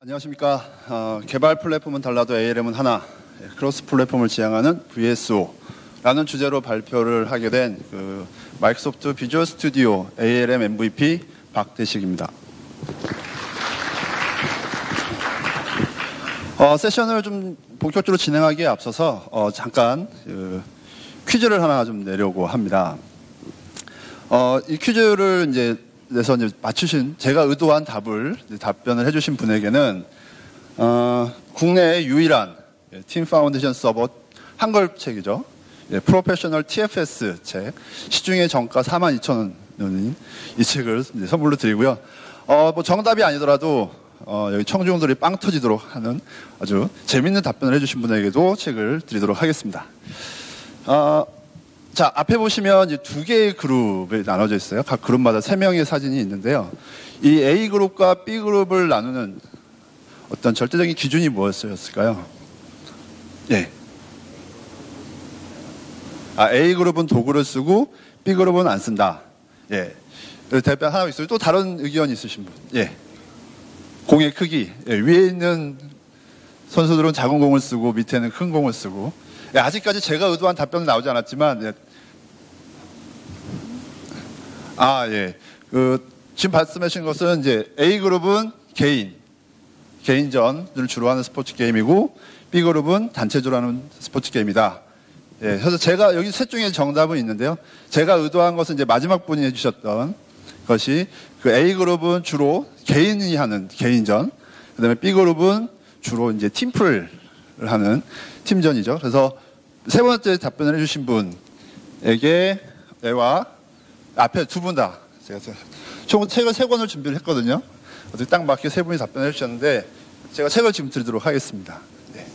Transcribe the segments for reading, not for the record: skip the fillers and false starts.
안녕하십니까. 개발 플랫폼은 달라도 ALM은 하나, 크로스 플랫폼을 지향하는 VSO라는 주제로 발표를 하게 된 마이크로소프트 비주얼 스튜디오 ALM MVP 박대식입니다. 세션을 좀 본격적으로 진행하기에 앞서서 잠깐 퀴즈를 하나 좀 내려고 합니다. 이 퀴즈를 그래서 맞추신, 제가 의도한 답변을 해주신 분에게는 국내의 유일한 팀 파운데이션 서버 한글 책이죠. 프로페셔널 TFS 책, 시중에 정가 42,000원인 이 책을 선물로 드리고요. 뭐 정답이 아니더라도 여기 청중들이 빵 터지도록 하는 아주 재밌는 답변을 해주신 분에게도 책을 드리도록 하겠습니다. 자, 앞에 보시면 이제 두 개의 그룹이 나눠져 있어요. 각 그룹마다 3명의 사진이 있는데요. 이 A그룹과 B그룹을 나누는 어떤 절대적인 기준이 무엇이었을까요? 예. A그룹은 도구를 쓰고 B그룹은 안 쓴다. 예. 대표 하나 있어요. 또 다른 의견이 있으신 분? 예. 공의 크기. 예. 위에 있는 선수들은 작은 공을 쓰고 밑에는 큰 공을 쓰고. 예, 아직까지 제가 의도한 답변은 나오지 않았지만, 예. 예. 지금 말씀하신 것은 이제 A그룹은 개인전을 주로 하는 스포츠 게임이고, B그룹은 단체적으로 하는 스포츠 게임이다. 예. 그래서 제가 여기 셋 중에 정답은 있는데요. 제가 의도한 것은 이제 마지막 분이 해주셨던 것이 A그룹은 주로 개인이 하는 개인전, 그 다음에 B그룹은 주로 이제 팀플을 하는 팀전이죠. 그래서 세 번째 답변을 해주신 분에게 앞에 두 분 다 제가 총 책을 3권을 준비를 했거든요. 어떻게 딱 맞게 세 분이 답변을 해주셨는데 제가 책을 지금 드리도록 하겠습니다. 네.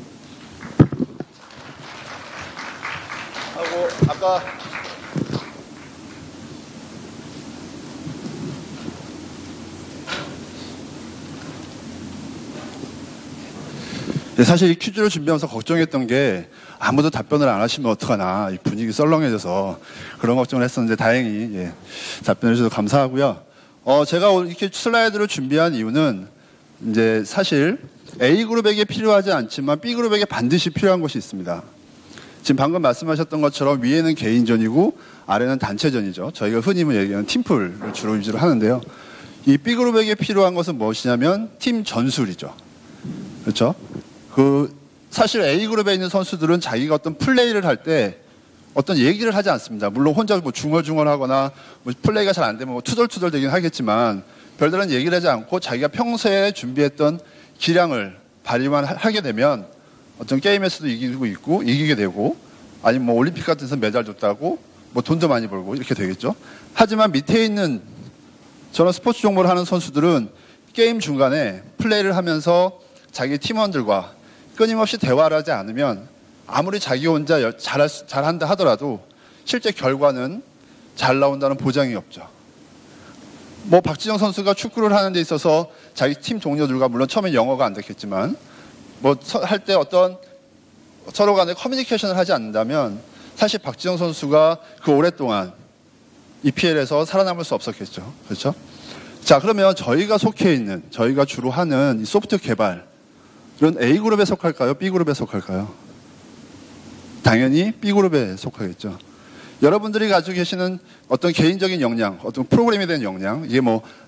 하고 아까 사실 이 퀴즈를 준비하면서 걱정했던 게 아무도 답변을 안 하시면 어떡하나, 이 분위기 썰렁해져서 그런 걱정을 했었는데 다행히 답변해 주셔서 감사하고요. 제가 이렇게 슬라이드를 준비한 이유는 이제 사실 A그룹에게 필요하지 않지만 B그룹에게 반드시 필요한 것이 있습니다. 지금 방금 말씀하셨던 것처럼 위에는 개인전이고 아래는 단체전이죠. 저희가 흔히 얘기하는 팀플을 주로 위주로 하는데요. 이 B그룹에게 필요한 것은 무엇이냐면 팀 전술이죠. 그렇죠? 사실 A그룹에 있는 선수들은 자기가 어떤 플레이를 할 때 어떤 얘기를 하지 않습니다. 물론 혼자 중얼중얼 하거나 플레이가 잘 안 되면 투덜투덜 되긴 하겠지만 별다른 얘기를 하지 않고 자기가 평소에 준비했던 기량을 발휘만 하게 되면 어떤 게임에서도 이기게 되고 아니면 올림픽 같은 데서 메달 줬다고 돈도 많이 벌고 이렇게 되겠죠. 하지만 밑에 있는 저런 스포츠 종목을 하는 선수들은 게임 중간에 플레이를 하면서 자기 팀원들과 끊임없이 대화를 하지 않으면 아무리 자기 혼자 잘한다 하더라도 실제 결과는 잘 나온다는 보장이 없죠. 박지정 선수가 축구를 하는 데 있어서 자기 팀 동료들과 물론 처음에 영어가 안 됐겠지만 할 때 어떤 서로 간에 커뮤니케이션을 하지 않는다면 사실 박지정 선수가 오랫동안 EPL에서 살아남을 수 없었겠죠. 그렇죠? 자, 그러면 저희가 속해 있는, 저희가 주로 하는 이 소프트웨어 개발, 이런 A그룹에 속할까요? B그룹에 속할까요? 당연히 B그룹에 속하겠죠. 여러분들이 가지고 계시는 어떤 개인적인 역량, 어떤 프로그램에 대한 역량, 이게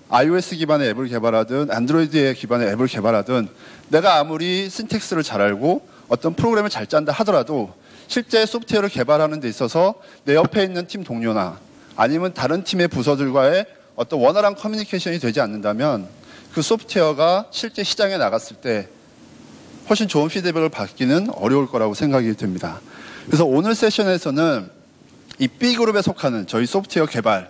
iOS 기반의 앱을 개발하든 안드로이드 기반의 앱을 개발하든 내가 아무리 신텍스를 잘 알고 어떤 프로그램을 잘 짠다 하더라도 실제 소프트웨어를 개발하는 데 있어서 내 옆에 있는 팀 동료나 아니면 다른 팀의 부서들과의 어떤 원활한 커뮤니케이션이 되지 않는다면 그 소프트웨어가 실제 시장에 나갔을 때 훨씬 좋은 피드백을 받기는 어려울 거라고 생각이 됩니다. 그래서 오늘 세션에서는 이 B그룹에 속하는 저희 소프트웨어 개발에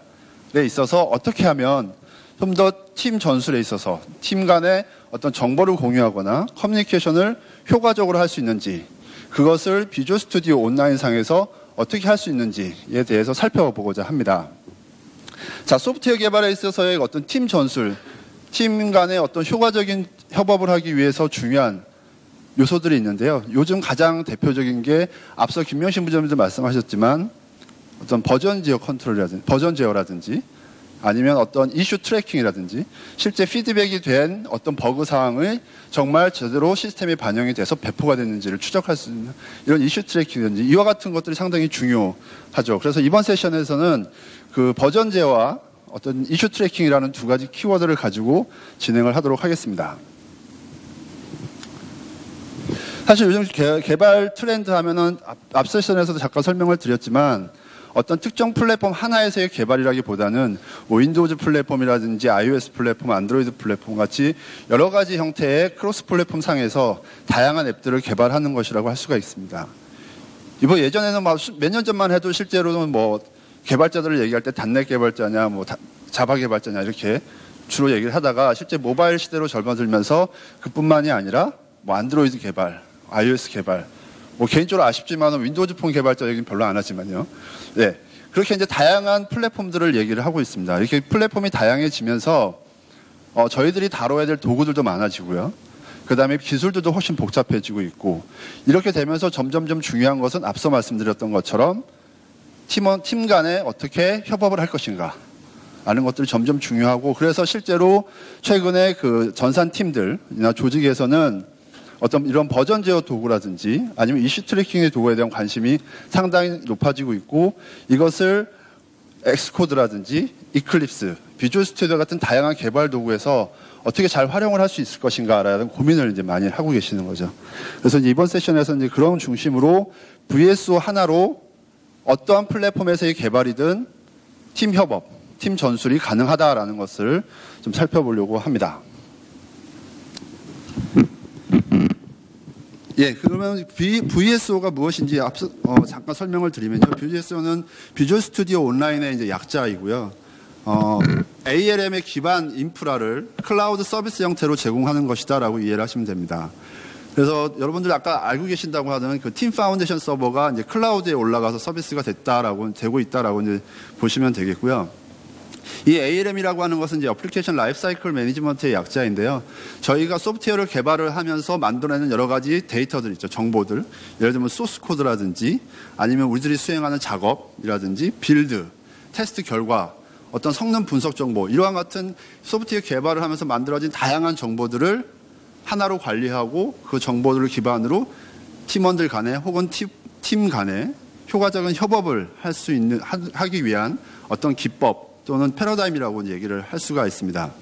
있어서 어떻게 하면 좀 더 팀 전술에 있어서 팀 간의 어떤 정보를 공유하거나 커뮤니케이션을 효과적으로 할 수 있는지, 그것을 비주얼 스튜디오 온라인상에서 어떻게 할 수 있는지에 대해서 살펴보고자 합니다. 자, 소프트웨어 개발에 있어서의 어떤 팀 전술, 팀 간의 어떤 효과적인 협업을 하기 위해서 중요한 요소들이 있는데요. 요즘 가장 대표적인 게 앞서 김명신 부장님도 말씀하셨지만 어떤 버전 제어라든지 아니면 어떤 이슈 트래킹이라든지 실제 피드백이 된 어떤 버그 사항을 정말 제대로 시스템에 반영이 돼서 배포가 됐는지를 추적할 수 있는 이런 이슈 트래킹이라든지 이와 같은 것들이 상당히 중요하죠. 그래서 이번 세션에서는 그 버전제와 어떤 이슈 트래킹이라는 두 가지 키워드를 가지고 진행을 하도록 하겠습니다. 사실 요즘 개발 트렌드 하면은 앞 세션에서도 잠깐 설명을 드렸지만 어떤 특정 플랫폼 하나에서의 개발이라기보다는 윈도우즈 플랫폼이라든지 iOS 플랫폼, 안드로이드 플랫폼 같이 여러 가지 형태의 크로스 플랫폼 상에서 다양한 앱들을 개발하는 것이라고 할 수가 있습니다. 이번 예전에는 몇 년 전만 해도 실제로는 뭐 개발자들을 얘기할 때 단넷 개발자냐, 뭐 자바 개발자냐 이렇게 주로 얘기를 하다가 실제 모바일 시대로 접어들면서 그뿐만이 아니라 뭐 안드로이드 개발, iOS 개발, 뭐 개인적으로 아쉽지만 윈도우즈 폰 개발자 얘기는 별로 안 하지만요. 네. 그렇게 이제 다양한 플랫폼들을 얘기를 하고 있습니다. 이렇게 플랫폼이 다양해지면서 저희들이 다뤄야 될 도구들도 많아지고요. 그 다음에 기술들도 훨씬 복잡해지고 있고 이렇게 되면서 점점점 중요한 것은 앞서 말씀드렸던 것처럼 팀 간에 어떻게 협업을 할 것인가 라는 것들이 점점 중요하고 그래서 실제로 최근에 그 전산 팀들이나 조직에서는 어떤 이런 버전 제어 도구라든지 아니면 이슈 트래킹의 도구에 대한 관심이 상당히 높아지고 있고 이것을 엑스코드라든지 이클립스, 비주얼 스튜디오 같은 다양한 개발 도구에서 어떻게 잘 활용을 할 수 있을 것인가라는 고민을 이제 많이 하고 계시는 거죠. 그래서 이제 이번 세션에서 이제 그런 중심으로 VSO 하나로 어떠한 플랫폼에서의 개발이든 팀 협업, 팀 전술이 가능하다라는 것을 좀 살펴보려고 합니다. 예, 그러면 VSO가 무엇인지 앞서 잠깐 설명을 드리면요. VSO는 비주얼 스튜디오 온라인의 이제 약자이고요. ALM의 기반 인프라를 클라우드 서비스 형태로 제공하는 것이다라고 이해를 하시면 됩니다. 그래서 여러분들 아까 알고 계신다고 하는 그 팀 파운데이션 서버가 이제 클라우드에 올라가서 서비스가 되고 있다라고 이제 보시면 되겠고요. 이 ALM이라고 하는 것은 이제 애플리케이션 라이프사이클 매니지먼트의 약자인데요. 저희가 소프트웨어를 개발을 하면서 만들어내는 여러 가지 데이터들 있죠. 정보들. 예를 들면 소스 코드라든지 아니면 우리들이 수행하는 작업이라든지 빌드, 테스트 결과, 어떤 성능 분석 정보 이러한 같은 소프트웨어 개발을 하면서 만들어진 다양한 정보들을 하나로 관리하고 그 정보들을 기반으로 팀원들 간에 혹은 팀 간에 효과적인 협업을 하기 위한 어떤 기법 또는 패러다임이라고 얘기를 할 수가 있습니다.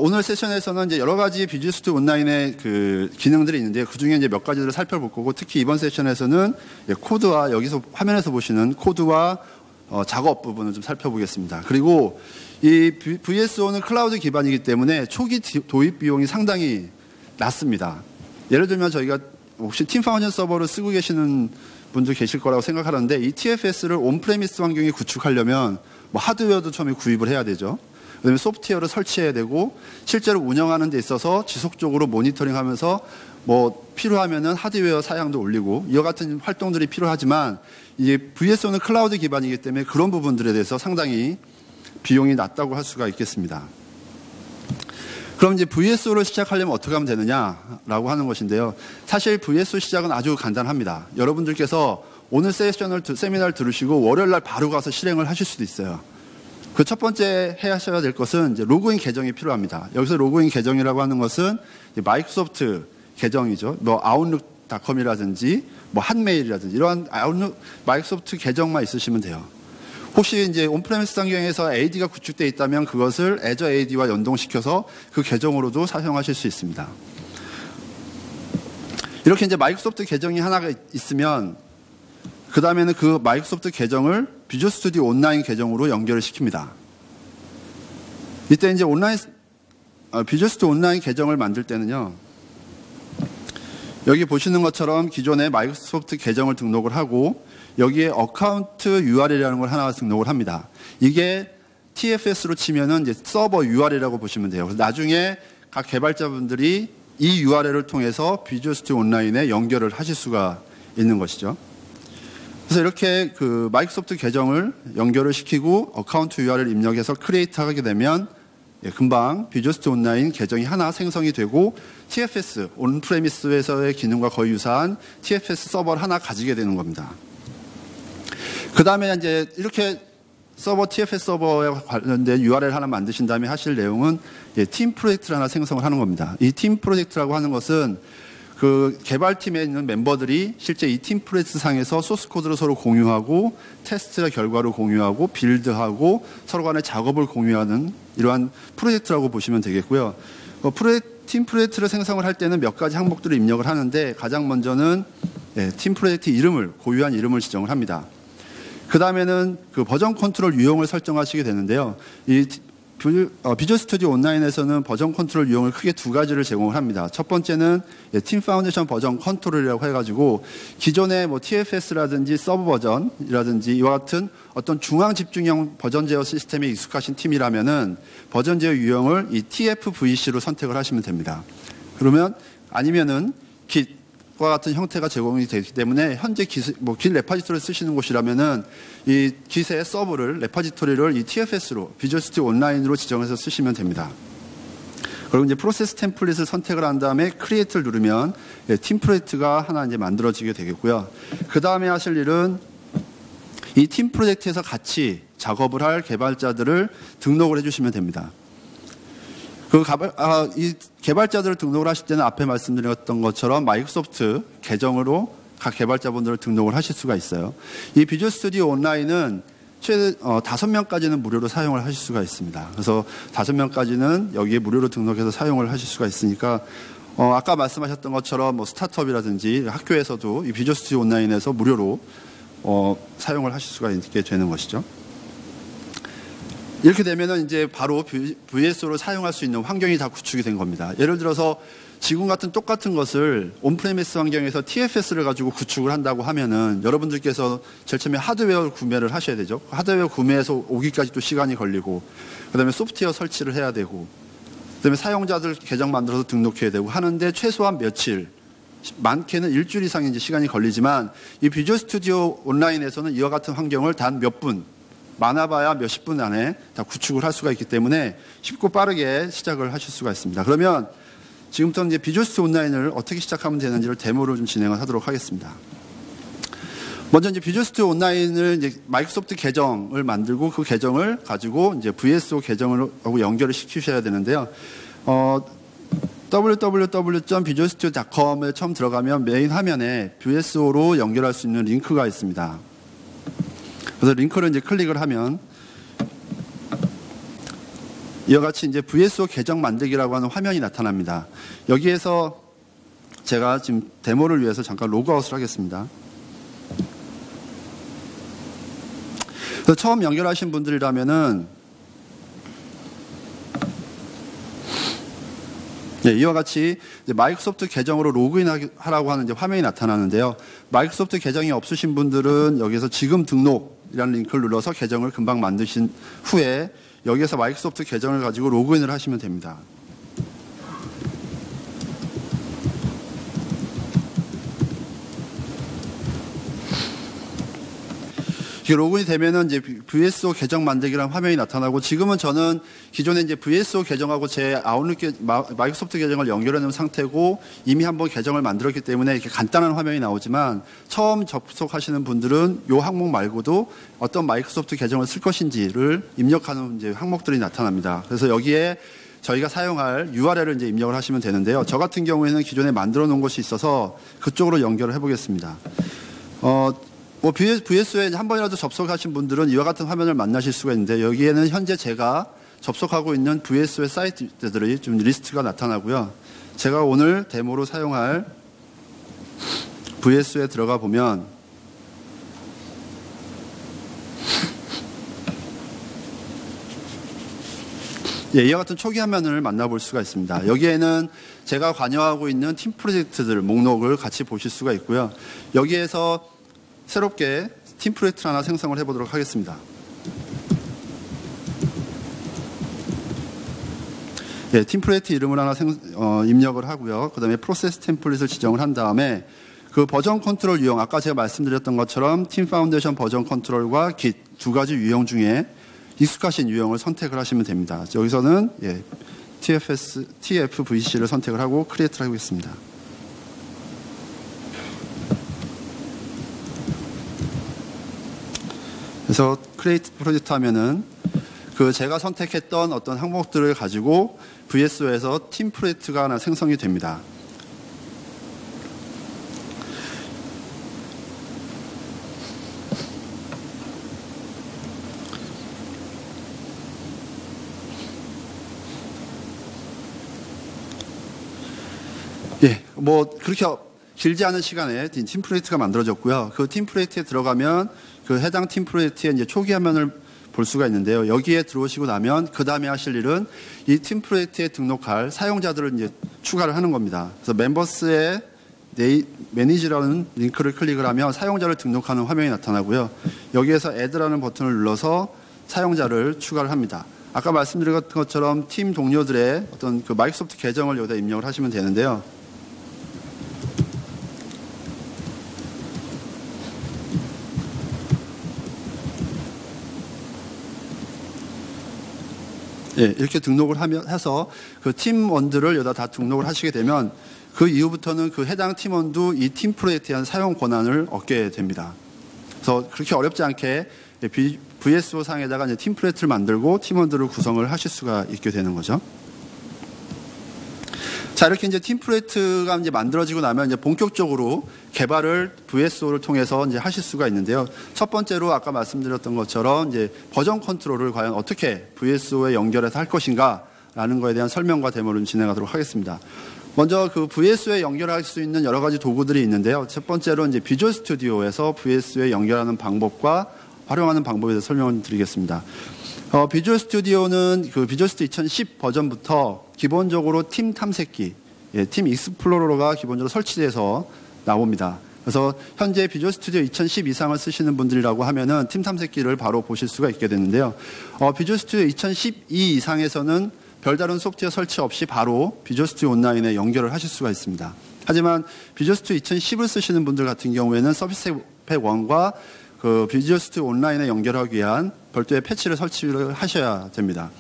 오늘 세션에서는 이제 여러 가지 비주얼 스튜디오 온라인의 그 기능들이 있는데 그 중에 이제 몇 가지를 살펴볼 거고 특히 이번 세션에서는 코드와 여기서 화면에서 보시는 코드와 작업 부분을 좀 살펴보겠습니다. 그리고 이 VSO는 클라우드 기반이기 때문에 초기 도입 비용이 상당히 낮습니다. 예를 들면 저희가 혹시 팀 파운데이션 서버를 쓰고 계시는 분도 계실 거라고 생각하는데 이 TFS를 온프레미스 환경에 구축하려면 뭐 하드웨어도 처음에 구입을 해야 되죠. 그다음에 소프트웨어를 설치해야 되고 실제로 운영하는 데 있어서 지속적으로 모니터링하면서 뭐 필요하면은 하드웨어 사양도 올리고 이와 같은 활동들이 필요하지만 이게 VSO는 클라우드 기반이기 때문에 그런 부분들에 대해서 상당히 비용이 낮다고 할 수가 있겠습니다. 그럼 이제 VSO를 시작하려면 어떻게 하면 되느냐라고 하는 것인데요. 사실 VSO 시작은 아주 간단합니다. 여러분들께서 오늘 세미나를 들으시고 월요일 날 바로 가서 실행을 하실 수도 있어요. 그 첫 번째 하셔야 될 것은 이제 로그인 계정이 필요합니다. 여기서 로그인 계정이라고 하는 것은 마이크로소프트 계정이죠. 뭐 아웃룩닷컴이라든지 뭐 한메일이라든지 이러한 마이크로소프트 계정만 있으시면 돼요. 혹시 이제 온프레미스 환경에서 AD가 구축되어 있다면 그것을 애저 AD와 연동시켜서 그 계정으로도 사용하실 수 있습니다. 이렇게 이제 마이크로소프트 계정이 하나가 있으면 그 다음에는 그 마이크로소프트 계정을 비주얼 스튜디오 온라인 계정으로 연결을 시킵니다. 이때 이제 비주얼 스튜디오 온라인 계정을 만들 때는요. 여기 보시는 것처럼 기존에 마이크로소프트 계정을 등록을 하고 여기에 어카운트 URL이라는 걸 하나 등록을 합니다. 이게 TFS로 치면은 이제 서버 URL이라고 보시면 돼요. 그래서 나중에 각 개발자분들이 이 URL을 통해서 비주얼 스튜디오 온라인에 연결을 하실 수가 있는 것이죠. 그래서 이렇게 그 마이크로소프트 계정을 연결을 시키고 어카운트 URL 입력해서 크리에이트 하게 되면 금방 비주얼 스튜디오 온라인 계정이 하나 생성이 되고 TFS, 온프레미스에서의 기능과 거의 유사한 TFS 서버를 하나 가지게 되는 겁니다. 그 다음에 이제 이렇게 서버 TFS 서버에 관련된 URL 하나 만드신 다음에 하실 내용은 팀 프로젝트를 하나 생성을 하는 겁니다. 이 팀 프로젝트라고 하는 것은 그 개발팀에 있는 멤버들이 실제 이 팀 프로젝트 상에서 소스 코드를 서로 공유하고 테스트 결과를 공유하고 빌드하고 서로 간의 작업을 공유하는 이러한 프로젝트라고 보시면 되겠고요. 팀 프로젝트를 생성을 할 때는 몇 가지 항목들을 입력을 하는데 가장 먼저는 팀 프로젝트 이름을 고유한 이름을 지정을 합니다. 그 다음에는 그 버전 컨트롤 유형을 설정하시게 되는데요. 이 비주얼 스튜디오 온라인에서는 버전 컨트롤 유형을 크게 두 가지를 제공을 합니다. 첫 번째는 팀 파운데이션 버전 컨트롤이라고 해가지고 기존의 뭐 TFS라든지 서브 버전이라든지 이와 같은 어떤 중앙 집중형 버전 제어 시스템에 익숙하신 팀이라면은 버전 제어 유형을 이 TFVC로 선택을 하시면 됩니다. 그러면 아니면은 Git과 같은 형태가 제공이 되기 때문에 현재 Git 레파지토리를 쓰시는 곳이라면은 이 Git의 서브를 레파지토리를 이 TFS로 비주얼 스튜디오 온라인으로 지정해서 쓰시면 됩니다. 그리고 이제 프로세스 템플릿을 선택을 한 다음에 크리에이트를 누르면 팀 프로젝트가 하나 이제 만들어지게 되겠고요. 그 다음에 하실 일은 이 팀 프로젝트에서 같이 작업을 할 개발자들을 등록을 해주시면 됩니다. 이 개발자들을 등록을 하실 때는 앞에 말씀드렸던 것처럼 마이크로소프트 계정으로 각 개발자분들을 등록을 하실 수가 있어요. 이 비주얼 스튜디오 온라인은 최대 5명까지는 무료로 사용을 하실 수가 있습니다. 그래서 5명까지는 여기에 무료로 등록해서 사용을 하실 수가 있으니까 아까 말씀하셨던 것처럼 뭐 스타트업이라든지 학교에서도 이 비주얼 스튜디오 온라인에서 무료로 사용을 하실 수가 있게 되는 것이죠. 이렇게 되면은 이제 바로 VSO를 사용할 수 있는 환경이 다 구축이 된 겁니다. 예를 들어서 지금 같은 똑같은 것을 온프레미스 환경에서 TFS를 가지고 구축을 한다고 하면은 여러분들께서 제일 처음에 하드웨어 구매를 하셔야 되죠. 하드웨어 구매해서 오기까지 또 시간이 걸리고, 그 다음에 소프트웨어 설치를 해야 되고, 그 다음에 사용자들 계정 만들어서 등록해야 되고 하는데 최소한 며칠, 많게는 일주일 이상의 이제 시간이 걸리지만 이 비주얼 스튜디오 온라인에서는 이와 같은 환경을 단 몇 분, 많아봐야 몇십 분 안에 다 구축을 할 수가 있기 때문에 쉽고 빠르게 시작을 하실 수가 있습니다. 그러면 지금부터 이제 비주얼 스튜디오 온라인을 어떻게 시작하면 되는지를 데모를 좀 진행을 하도록 하겠습니다. 먼저 이제 비주얼 스튜디오 온라인을 이제 마이크로소프트 계정을 만들고 그 계정을 가지고 이제 VSO 계정을 하고 연결을 시키셔야 되는데요. www.visualstudio.com에 처음 들어가면 메인 화면에 VSO로 연결할 수 있는 링크가 있습니다. 그래서 링크를 이제 클릭을 하면 이와 같이 이제 VSO 계정 만들기라고 하는 화면이 나타납니다. 여기에서 제가 지금 데모를 위해서 잠깐 로그아웃을 하겠습니다. 그래서 처음 연결하신 분들이라면은 이와 같이 이제 마이크로소프트 계정으로 로그인하라고 하는 이제 화면이 나타나는데요. 마이크로소프트 계정이 없으신 분들은 여기서 지금 등록이라는 링크를 눌러서 계정을 금방 만드신 후에 여기에서 마이크로소프트 계정을 가지고 로그인을 하시면 됩니다. 이게 로그인이 되면은 이제 VSO 계정 만들기라는 화면이 나타나고, 지금은 저는 기존에 이제 VSO 계정하고 제 아웃룩 마이크로소프트 계정을 연결해 놓은 상태고 이미 한번 계정을 만들었기 때문에 이렇게 간단한 화면이 나오지만, 처음 접속하시는 분들은 이 항목 말고도 어떤 마이크로소프트 계정을 쓸 것인지를 입력하는 이제 항목들이 나타납니다. 그래서 여기에 저희가 사용할 URL을 이제 입력을 하시면 되는데요. 저 같은 경우에는 기존에 만들어 놓은 것이 있어서 그쪽으로 연결을 해보겠습니다. VSO에 한 번이라도 접속하신 분들은 이와 같은 화면을 만나실 수가 있는데, 여기에는 현재 제가 접속하고 있는 VSO의 사이트들이 좀 리스트가 나타나고요. 제가 오늘 데모로 사용할 VSO에 들어가 보면 이와 같은 초기 화면을 만나볼 수가 있습니다. 여기에는 제가 관여하고 있는 팀 프로젝트들 목록을 같이 보실 수가 있고요. 여기에서 새롭게 팀 프로젝트를 하나 생성을 해보도록 하겠습니다. 팀 프로젝트 이름을 하나 입력을 하고요. 그 다음에 프로세스 템플릿을 지정을 한 다음에 그 버전 컨트롤 유형, 아까 제가 말씀드렸던 것처럼 팀 파운데이션 버전 컨트롤과 Git 두 가지 유형 중에 익숙하신 유형을 선택을 하시면 됩니다. 여기서는 TFVC를 선택을 하고 크리에이트를 하겠습니다. 그래서 크리에이트 프로젝트 하면은 그 제가 선택했던 어떤 항목들을 가지고 VSO에서 팀 프로젝트가 하나 생성이 됩니다. 예, 뭐 그렇게 길지 않은 시간에 팀 프로젝트가 만들어졌고요. 그 팀 프로젝트에 들어가면 그 해당 팀 프로젝트의 이제 초기 화면을 볼 수가 있는데요. 여기에 들어오시고 나면 그 다음에 하실 일은 이 팀 프로젝트에 등록할 사용자들을 이제 추가를 하는 겁니다. 그래서 멤버스의 매니지라는 링크를 클릭을 하면 사용자를 등록하는 화면이 나타나고요. 여기에서 애드라는 버튼을 눌러서 사용자를 추가를 합니다. 아까 말씀드린 것처럼 팀 동료들의 어떤 그 마이크로소프트 계정을 여기다 입력을 하시면 되는데요. 예, 이렇게 등록을 해서 그 팀원들을 여기다 다 등록을 하시게 되면 그 이후부터는 그 해당 팀원도 이 팀 프로젝트에 대한 사용 권한을 얻게 됩니다. 그래서 그렇게 어렵지 않게 VSO 상에다가 이제 팀 프로젝트를 만들고 팀원들을 구성을 하실 수가 있게 되는 거죠. 자, 이렇게 이제 팀 프로젝트가 이제 만들어지고 나면 이제 본격적으로 개발을 VSO를 통해서 이제 하실 수가 있는데요. 첫 번째로 아까 말씀드렸던 것처럼 이제 버전 컨트롤을 과연 어떻게 VSO에 연결해서 할 것인가라는 거에 대한 설명과 데모를 진행하도록 하겠습니다. 먼저 그 VSO에 연결할 수 있는 여러 가지 도구들이 있는데요. 첫 번째로 이제 비주얼 스튜디오에서 VSO에 연결하는 방법과 활용하는 방법에 대해서 설명을 드리겠습니다. 비주얼 스튜디오는 그 비주얼 스튜디오 2010 버전부터 기본적으로 팀 탐색기, 팀 익스플로러가 기본적으로 설치돼서 나옵니다. 그래서 현재 비주얼 스튜디오 2010 이상을 쓰시는 분들이라고 하면은 팀 탐색기를 바로 보실 수가 있게 되는데요. 비주얼 스튜디오 2012 이상에서는 별다른 소프트웨어 설치 없이 바로 비주얼 스튜디오 온라인에 연결을 하실 수가 있습니다. 하지만 비주얼 스튜디오 2010을 쓰시는 분들 같은 경우에는 서비스 팩 1과 그 비주얼 스튜디오 온라인에 연결하기 위한 별도의 패치를 설치를 하셔야 됩니다.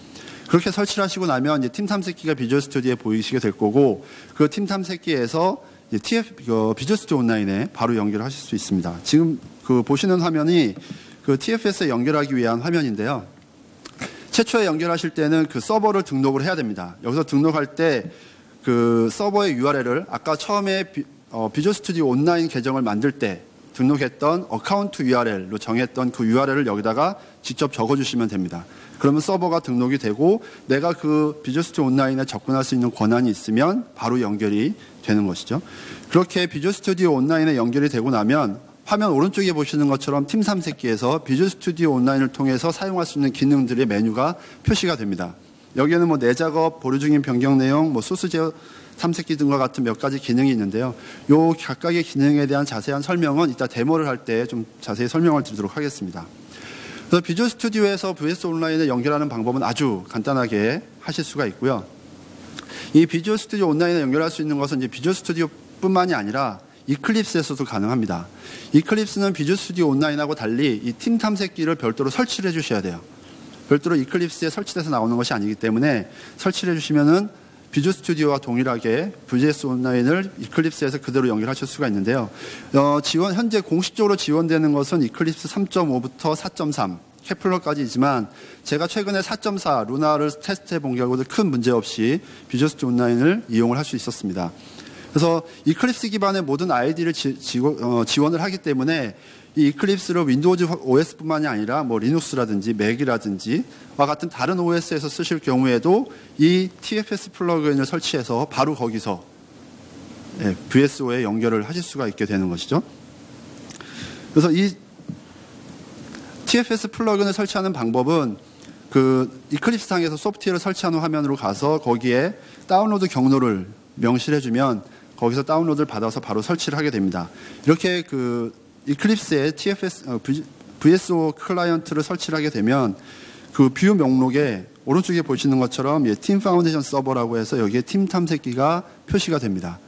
그렇게 설치를 하시고 나면 이제 팀 탐색기가 비주얼 스튜디오에 보이시게 될 거고 그 팀 탐색기에서 비주얼 스튜디오 온라인에 바로 연결을 하실 수 있습니다. 지금 그 보시는 화면이 그 TFS에 연결하기 위한 화면인데요. 최초에 연결하실 때는 그 서버를 등록을 해야 됩니다. 여기서 등록할 때 그 서버의 URL을 아까 처음에 비주얼 스튜디오 온라인 계정을 만들 때 등록했던 어카운트 URL로 정했던 그 URL을 여기다가 직접 적어주시면 됩니다. 그러면 서버가 등록이 되고 내가 그 비주얼 스튜디오 온라인에 접근할 수 있는 권한이 있으면 바로 연결이 되는 것이죠. 그렇게 비주얼 스튜디오 온라인에 연결이 되고 나면 화면 오른쪽에 보시는 것처럼 팀 탐색기에서 비주얼 스튜디오 온라인을 통해서 사용할 수 있는 기능들의 메뉴가 표시가 됩니다. 여기에는 뭐 내 작업, 보류 중인 변경 내용, 뭐 소스 제어 탐색기 등과 같은 몇 가지 기능이 있는데요. 요 각각의 기능에 대한 자세한 설명은 이따 데모를 할 때 좀 자세히 설명을 드리도록 하겠습니다. 그래서 비주얼 스튜디오에서 VS 온라인에 연결하는 방법은 아주 간단하게 하실 수가 있고요. 이 비주얼 스튜디오 온라인에 연결할 수 있는 것은 이제 비주얼 스튜디오뿐만이 아니라 이클립스에서도 가능합니다. 이클립스는 비주얼 스튜디오 온라인하고 달리 이 팀 탐색기를 별도로 설치를 해주셔야 돼요. 별도로 이클립스에 설치돼서 나오는 것이 아니기 때문에 설치를 해주시면은 비주얼 스튜디오와 동일하게 VS 온라인을 이클립스에서 그대로 연결하실 수가 있는데요. 현재 공식적으로 지원되는 것은 이클립스 3.5부터 4.3 케플러까지이지만 제가 최근에 4.4 루나를 테스트해 본 결과도 큰 문제 없이 비주얼 스튜디오 온라인을 이용을 할 수 있었습니다. 그래서 이클립스 기반의 모든 ID를 지원을 하기 때문에 이 이클립스를 윈도우즈 OS뿐만이 아니라 뭐 리눅스라든지 맥이라든지와 같은 다른 OS에서 쓰실 경우에도 이 TFS 플러그인을 설치해서 바로 거기서 VSO에 연결을 하실 수가 있게 되는 것이죠. 그래서 이 TFS 플러그인을 설치하는 방법은 그 이클립스 상에서 소프트웨어를 설치하는 화면으로 가서 거기에 다운로드 경로를 명시를 해주면 거기서 다운로드를 받아서 바로 설치를 하게 됩니다. 이렇게 그 이클립스에 VSO 클라이언트를 설치를 하게 되면 그 뷰 목록에 오른쪽에 보시는 것처럼 팀 파운데이션 서버라고 해서 여기에 팀 탐색기가 표시가 됩니다.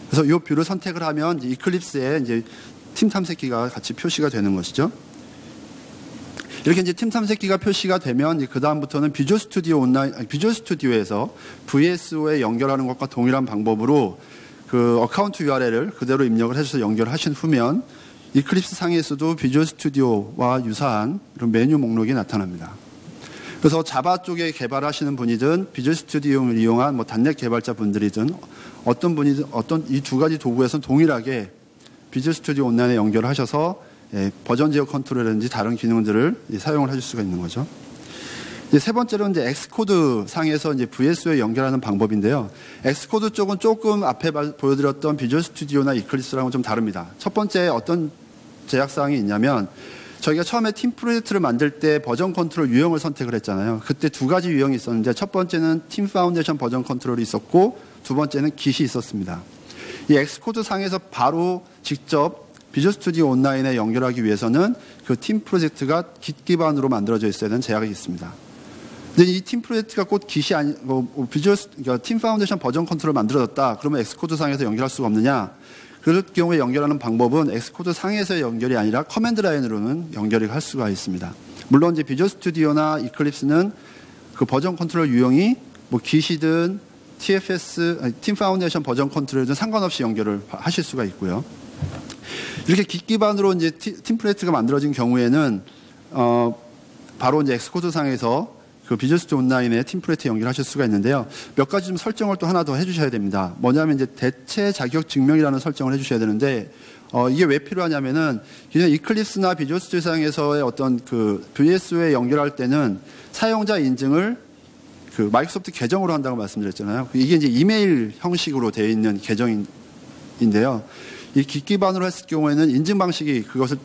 그래서 이 뷰를 선택을 하면 이클립스에 이제 팀 탐색기가 같이 표시가 되는 것이죠. 이렇게 이제 팀 탐색기가 표시가 되면 그 다음부터는 비주얼 스튜디오 비주얼 스튜디오에서 VSO에 연결하는 것과 동일한 방법으로 그 어카운트 URL을 그대로 입력을 해서 연결하신 후면 이클립스 상에서도 비주얼 스튜디오와 유사한 이런 메뉴 목록이 나타납니다. 그래서 자바 쪽에 개발하시는 분이든 비주얼 스튜디오를 이용한 뭐 단넷 개발자 분들이든 어떤 분이든 어떤 이 두 가지 도구에서는 동일하게 비주얼 스튜디오 온라인에 연결을 하셔서 버전 제어 컨트롤이라든지 다른 기능들을 사용을 하실 수가 있는 거죠. 이제 세 번째로는 이제 엑스코드 상에서 이제 VSO에 연결하는 방법인데요. 엑스코드 쪽은 조금 앞에 보여드렸던 비주얼 스튜디오나 이클립스랑은 좀 다릅니다. 첫 번째 어떤 제약사항이 있냐면 저희가 처음에 팀 프로젝트를 만들 때 버전 컨트롤 유형을 선택을 했잖아요. 그때 두 가지 유형이 있었는데 첫 번째는 팀 파운데이션 버전 컨트롤이 있었고 두 번째는 Git이 있었습니다. 이 엑스코드 상에서 바로 직접 비주얼 스튜디오 온라인에 연결하기 위해서는 그 팀 프로젝트가 Git 기반으로 만들어져 있어야 되는 제약이 있습니다. 근데 이 팀 프로젝트가 곧 Git이 아니고 그러니까 팀 파운데이션 버전 컨트롤을 만들어졌다. 그러면 엑스코드 상에서 연결할 수가 없느냐? 그럴 경우에 연결하는 방법은 엑스코드 상에서의 연결이 아니라 커맨드 라인으로는 연결이 할 수가 있습니다. 물론 이제 비주얼 스튜디오나 이클립스는 그 버전 컨트롤 유형이 뭐 Git이든 TFS, 팀 파운데이션 버전 컨트롤이든 상관없이 연결을 하실 수가 있고요. 이렇게 Git 기반으로 이제 팀 프로젝트가 만들어진 경우에는 바로 이제 엑스코드 상에서 그 비주얼 스튜디오 온라인에 팀 프로젝트 연결하실 수가 있는데요. 몇 가지 좀 설정을 또 하나 더 해주셔야 됩니다. 뭐냐면 이제 대체 자격 증명이라는 설정을 해주셔야 되는데 이게 왜 필요하냐면은 그냥 이클립스나 비주얼 스튜디오 상에서의 어떤 그 VSO에 연결할 때는 사용자 인증을 그 마이크로소프트 계정으로 한다고 말씀드렸잖아요. 이게 이제 이메일 형식으로 되어 있는 계정인데요. 이 Git 기반으로 했을 경우에는 인증 방식이 그것을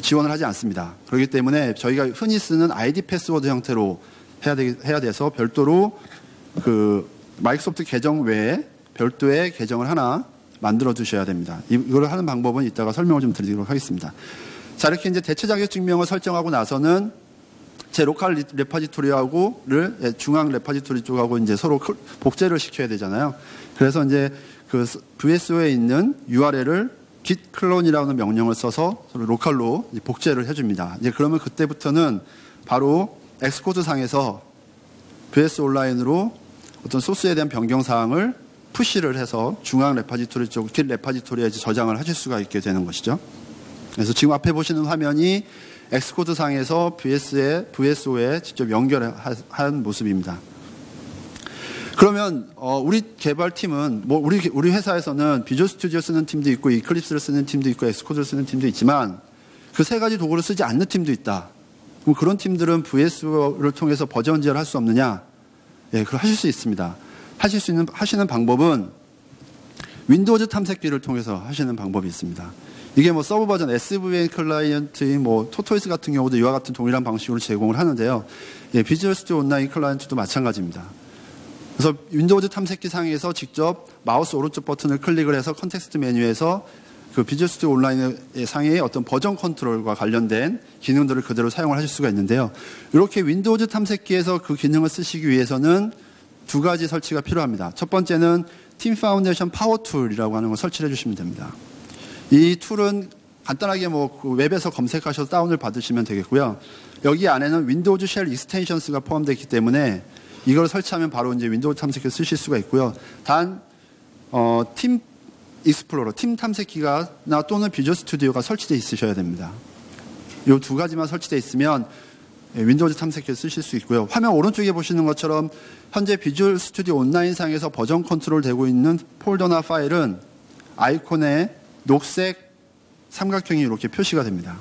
지원을 하지 않습니다. 그렇기 때문에 저희가 흔히 쓰는 ID 패스워드 형태로 해야 돼서 별도로 그 마이크로소프트 계정 외에 별도의 계정을 하나 만들어 두셔야 됩니다. 이걸 하는 방법은 이따가 설명을 좀 드리도록 하겠습니다. 자, 이렇게 이제 대체 자격 증명을 설정하고 나서는 제 로컬 레파지토리하고를 중앙 레파지토리 쪽하고 이제 서로 복제를 시켜야 되잖아요. 그래서 이제 그 VSO에 있는 URL을 git clone이라는 명령을 써서 서로 로컬로 복제를 해줍니다. 이제 그러면 그때부터는 바로 엑스코드 상에서 VS 온라인으로 어떤 소스에 대한 변경 사항을 푸시를 해서 중앙 레파지토리 쪽, git 레파지토리에 저장을 하실 수가 있게 되는 것이죠. 그래서 지금 앞에 보시는 화면이 엑스코드 상에서 VSO에 직접 연결한 모습입니다. 그러면 우리 개발팀은 뭐 우리 회사에서는 비주얼 스튜디오 쓰는 팀도 있고 이클립스를 쓰는 팀도 있고 엑스코드를 쓰는 팀도 있지만 그 세 가지 도구를 쓰지 않는 팀도 있다. 그럼 그런 팀들은 VSO를 통해서 버전 제어를 할 수 없느냐? 예, 그걸 하실 수 있습니다. 하시는 방법은 윈도우즈 탐색기를 통해서 하시는 방법이 있습니다. 이게 뭐 서브 버전 SVN 클라이언트인 뭐 토토이스 같은 경우도 이와 같은 동일한 방식으로 제공을 하는데요. 예, 비주얼 스튜디오 온라인 클라이언트도 마찬가지입니다. 그래서 윈도우즈 탐색기 상에서 직접 마우스 오른쪽 버튼을 클릭을 해서 컨텍스트 메뉴에서 그 비주얼 스튜디오 온라인 상의 어떤 버전 컨트롤과 관련된 기능들을 그대로 사용을 하실 수가 있는데요. 이렇게 윈도우즈 탐색기에서 그 기능을 쓰시기 위해서는 두 가지 설치가 필요합니다. 첫 번째는 팀 파운데이션 파워 툴이라고 하는 걸 설치를 해주시면 됩니다. 이 툴은 간단하게 뭐 그 웹에서 검색하셔서 다운을 받으시면 되겠고요. 여기 안에는 윈도우즈 쉘 익스텐션스가 포함되어 있기 때문에 이걸 설치하면 바로 이제 윈도우 탐색기를 쓰실 수가 있고요. 단 팀 익스플로러, 팀 탐색기가 또는 비주얼 스튜디오가 설치되어 있으셔야 됩니다. 이 두 가지만 설치되어 있으면 윈도우즈 탐색기를 쓰실 수 있고요. 화면 오른쪽에 보시는 것처럼 현재 비주얼 스튜디오 온라인 상에서 버전 컨트롤 되고 있는 폴더나 파일은 아이콘에 녹색 삼각형이 이렇게 표시가 됩니다.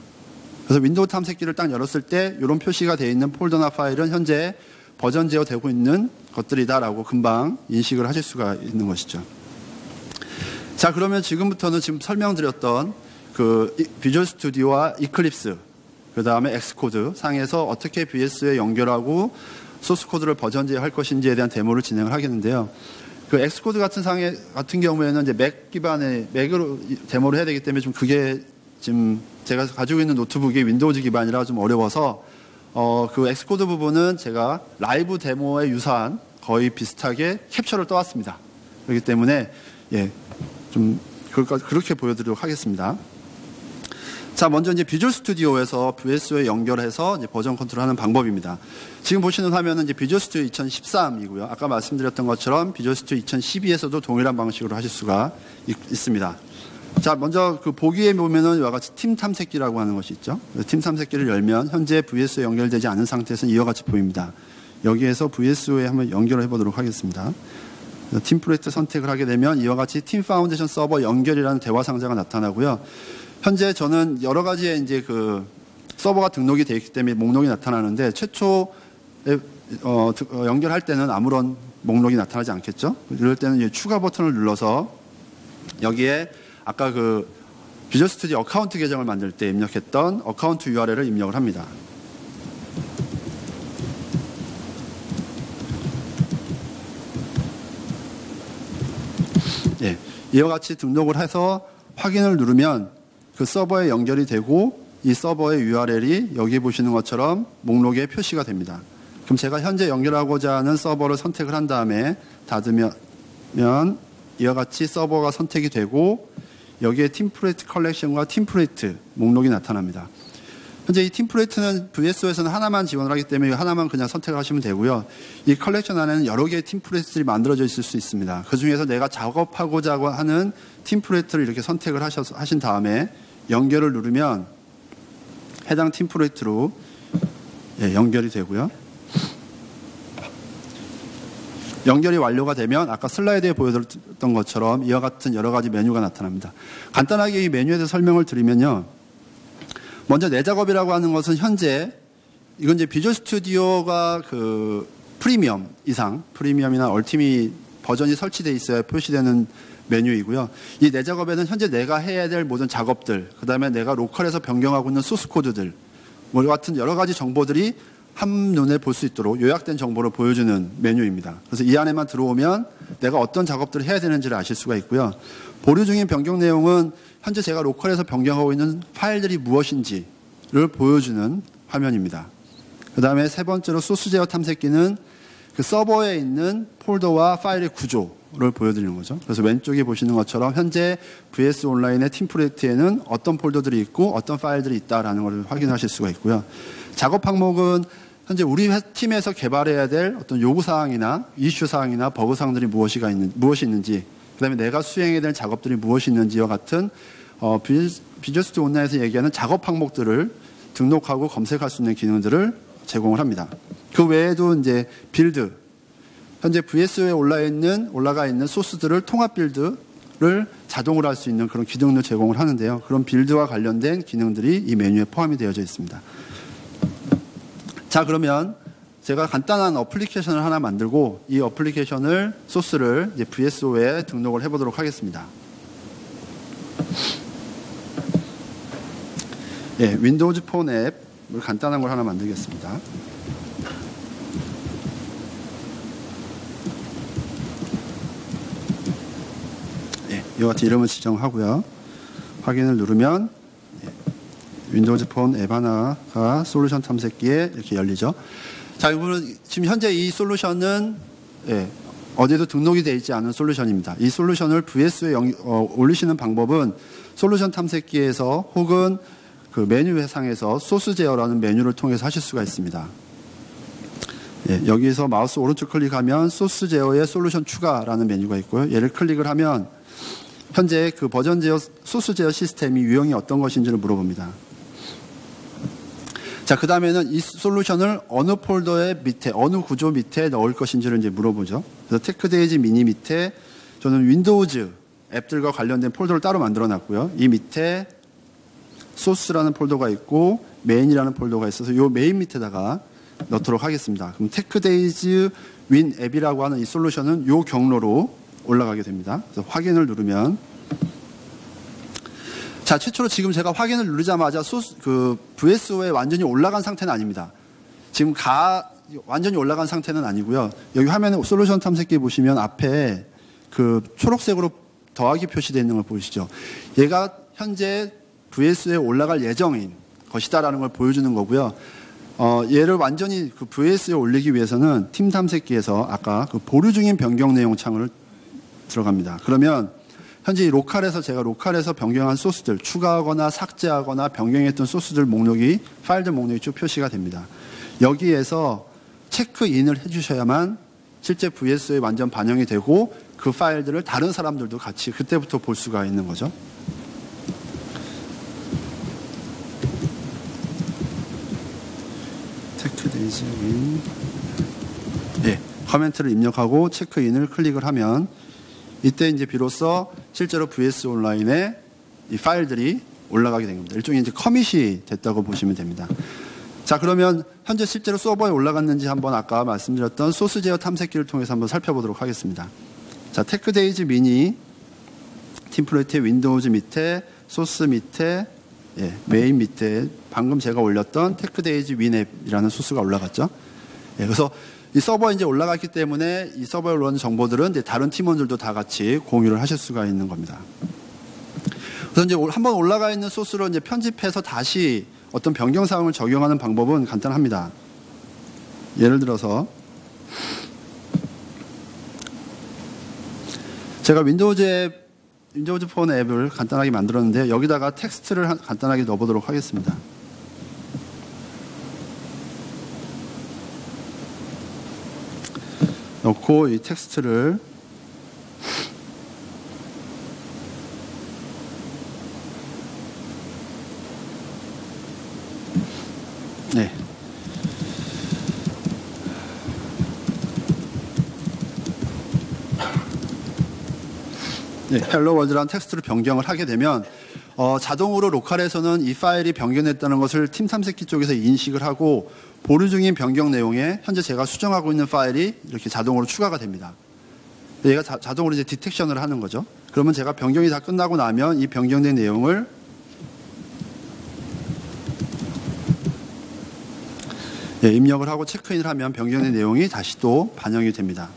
그래서 윈도우 탐색기를 딱 열었을 때 이런 표시가 되어 있는 폴더나 파일은 현재 버전 제어 되고 있는 것들이다라고 금방 인식을 하실 수가 있는 것이죠. 자, 그러면 지금부터는 지금 설명드렸던 그 비주얼 스튜디오와 이클립스, 그 다음에 엑스코드 상에서 어떻게 VS에 연결하고 소스 코드를 버전 제어할 것인지에 대한 데모를 진행을 하겠는데요. 그 엑스코드 같은 경우에는 이제 맥 기반의 맥으로 데모를 해야 되기 때문에 좀 그게 지금 제가 가지고 있는 노트북이 윈도우즈 기반이라 좀 어려워서 그 엑스코드 부분은 제가 라이브 데모에 유사한 거의 비슷하게 캡처를 떠왔습니다. 그렇기 때문에 예, 좀 그렇게 보여드리도록 하겠습니다. 자, 먼저 이제 비주얼 스튜디오에서 VSO에 연결해서 이제 버전 컨트롤하는 방법입니다. 지금 보시는 화면은 이제 비주얼 스튜디오 2013이고요. 아까 말씀드렸던 것처럼 비주얼 스튜디오 2012에서도 동일한 방식으로 하실 수가 있습니다. 자, 먼저 그 보기에 보면은 이와 같이 팀 탐색기라고 하는 것이 있죠. 팀 탐색기를 열면 현재 VSO에 연결되지 않은 상태에서는 이와 같이 보입니다. 여기에서 VSO에 한번 연결을 해보도록 하겠습니다. 팀플레이트 선택을 하게 되면 이와 같이 팀 파운데이션 서버 연결이라는 대화 상자가 나타나고요. 현재 저는 여러 가지의 이제 그 서버가 등록이 되어 있기 때문에 목록이 나타나는데 최초에 연결할 때는 아무런 목록이 나타나지 않겠죠. 이럴 때는 이 추가 버튼을 눌러서 여기에 아까 그 비주얼 스튜디오 어카운트 계정을 만들 때 입력했던 어카운트 URL을 입력을 합니다. 예, 이와 같이 등록을 해서 확인을 누르면 그 서버에 연결이 되고 이 서버의 URL이 여기 보시는 것처럼 목록에 표시가 됩니다. 그럼 제가 현재 연결하고자 하는 서버를 선택을 한 다음에 닫으면 이와 같이 서버가 선택이 되고 여기에 팀플레이트 컬렉션과 팀플레이트 목록이 나타납니다. 현재 이 팀플레이트는 VSO에서는 하나만 지원을 하기 때문에 하나만 그냥 선택을 하시면 되고요. 이 컬렉션 안에는 여러 개의 팀플레이트들이 만들어져 있을 수 있습니다. 그 중에서 내가 작업하고자 하는 팀플레이트를 이렇게 선택을 하신 다음에 연결을 누르면 해당 팀플레이트로 연결이 되고요. 연결이 완료가 되면 아까 슬라이드에 보여드렸던 것처럼 이와 같은 여러 가지 메뉴가 나타납니다. 간단하게 이 메뉴에 대해서 설명을 드리면요. 먼저 내 작업이라고 하는 것은 현재 이건 이제 비주얼 스튜디오가 그 프리미엄 이상, 프리미엄이나 얼티밋 버전이 설치되어 있어야 표시되는 메뉴이고요. 이 내 작업에는 현재 내가 해야 될 모든 작업들, 그 다음에 내가 로컬에서 변경하고 있는 소스 코드들, 뭐 같은 여러 가지 정보들이 한눈에 볼 수 있도록 요약된 정보를 보여주는 메뉴입니다. 그래서 이 안에만 들어오면 내가 어떤 작업들을 해야 되는지를 아실 수가 있고요. 보류 중인 변경 내용은 현재 제가 로컬에서 변경하고 있는 파일들이 무엇인지를 보여주는 화면입니다. 그 다음에 세 번째로 소스 제어 탐색기는 그 서버에 있는 폴더와 파일의 구조를 보여드리는 거죠. 그래서 왼쪽에 보시는 것처럼 현재 VS 온라인의 팀플레이트에는 어떤 폴더들이 있고 어떤 파일들이 있다라는 것을 확인하실 수가 있고요. 작업 항목은 현재 우리 팀에서 개발해야 될 어떤 요구사항이나 이슈사항이나 버그사항들이 무엇이 있는지, 그 다음에 내가 수행해야 될 작업들이 무엇이 있는지와 같은 비주얼 스튜디오 온라인에서 얘기하는 작업 항목들을 등록하고 검색할 수 있는 기능들을 제공을 합니다. 그 외에도 이제 빌드, 현재 VSO에 올라가 있는 소스들을 통합 빌드를 자동으로 할 수 있는 그런 기능을 제공을 하는데요. 그런 빌드와 관련된 기능들이 이 메뉴에 포함이 되어져 있습니다. 자, 그러면 제가 간단한 어플리케이션을 하나 만들고 이 어플리케이션을 소스를 이제 VSO에 등록을 해보도록 하겠습니다. 예, 윈도우즈 폰 앱을 간단한 걸 하나 만들겠습니다. 예, 이와 같이 이름을 지정하고요. 확인을 누르면 윈도우즈 폰 앱 하나가 솔루션 탐색기에 이렇게 열리죠. 자, 이거는 지금 현재 이 솔루션은 어디에도 등록이 되어 있지 않은 솔루션입니다. 이 솔루션을 VSO에 올리시는 방법은 솔루션 탐색기에서 혹은 그 메뉴 해상에서 소스 제어라는 메뉴를 통해서 하실 수가 있습니다. 여기서 마우스 오른쪽 클릭하면 소스 제어의 솔루션 추가라는 메뉴가 있고요. 얘를 클릭을 하면 현재 그 버전 제어, 소스 제어 시스템이 유형이 어떤 것인지를 물어봅니다. 자, 그 다음에는 이 솔루션을 어느 폴더의 밑에, 어느 구조 밑에 넣을 것인지를 이제 물어보죠. 그래서 테크데이지 미니 밑에 저는 윈도우즈 앱들과 관련된 폴더를 따로 만들어 놨고요. 이 밑에 소스라는 폴더가 있고 메인이라는 폴더가 있어서 이 메인 밑에다가 넣도록 하겠습니다. 그럼 테크데이즈 윈 앱이라고 하는 이 솔루션은 이 경로로 올라가게 됩니다. 그래서 확인을 누르면 자, 최초로 지금 제가 확인을 누르자마자 VSO에 완전히 올라간 상태는 아닙니다. 지금 완전히 올라간 상태는 아니고요. 여기 화면에 솔루션 탐색기 보시면 앞에 그 초록색으로 더하기 표시되어 있는 걸 보이시죠? 얘가 현재 VSO에 올라갈 예정인 것이다라는 걸 보여주는 거고요. 얘를 완전히 그 VSO에 올리기 위해서는 팀 탐색기에서 아까 그 보류 중인 변경 내용 창을 들어갑니다. 그러면 현재 이 제가 로컬에서 변경한 소스들, 추가하거나 삭제하거나 변경했던 소스들 목록이, 파일들 목록이 쭉 표시가 됩니다. 여기에서 체크인을 해주셔야만 실제 VSO에 완전 반영이 되고 그 파일들을 다른 사람들도 같이 그때부터 볼 수가 있는 거죠. 페이지 윈. 예, 커멘트를 입력하고 체크인을 클릭을 하면 이때 이제 비로소 실제로 VS 온라인에 이 파일들이 올라가게 된 겁니다. 일종의 이제 커밋이 됐다고 보시면 됩니다. 자, 그러면 현재 실제로 서버에 올라갔는지 한번 아까 말씀드렸던 소스 제어 탐색기를 통해서 한번 살펴보도록 하겠습니다. 자, 테크데이즈 미니 팀플레이트의 윈도우즈 밑에 소스 밑에 예, 메인 밑에 방금 제가 올렸던 테크데이즈 윈앱이라는 소스가 올라갔죠. 예, 그래서 이 서버에 이제 올라갔기 때문에 이 서버에 올라온 정보들은 이제 다른 팀원들도 다 같이 공유를 하실 수가 있는 겁니다. 그래서 이제 한번 올라가 있는 소스로 이제 편집해서 다시 어떤 변경 사항을 적용하는 방법은 간단합니다. 예를 들어서 제가 윈도우즈 폰 앱을 간단하게 만들었는데 여기다가 텍스트를 간단하게 넣어보도록 하겠습니다. 넣고 이 텍스트를 네. 네, 헬로 월드라는 텍스트로 변경을 하게 되면 자동으로 로컬에서는 이 파일이 변경됐다는 것을 팀 탐색기 쪽에서 인식을 하고 보류 중인 변경 내용에 현재 제가 수정하고 있는 파일이 이렇게 자동으로 추가가 됩니다. 얘가 자동으로 이제 디텍션을 하는 거죠. 그러면 제가 변경이 다 끝나고 나면 이 변경된 내용을 예, 입력을 하고 체크인을 하면 변경된 내용이 다시 또 반영이 됩니다.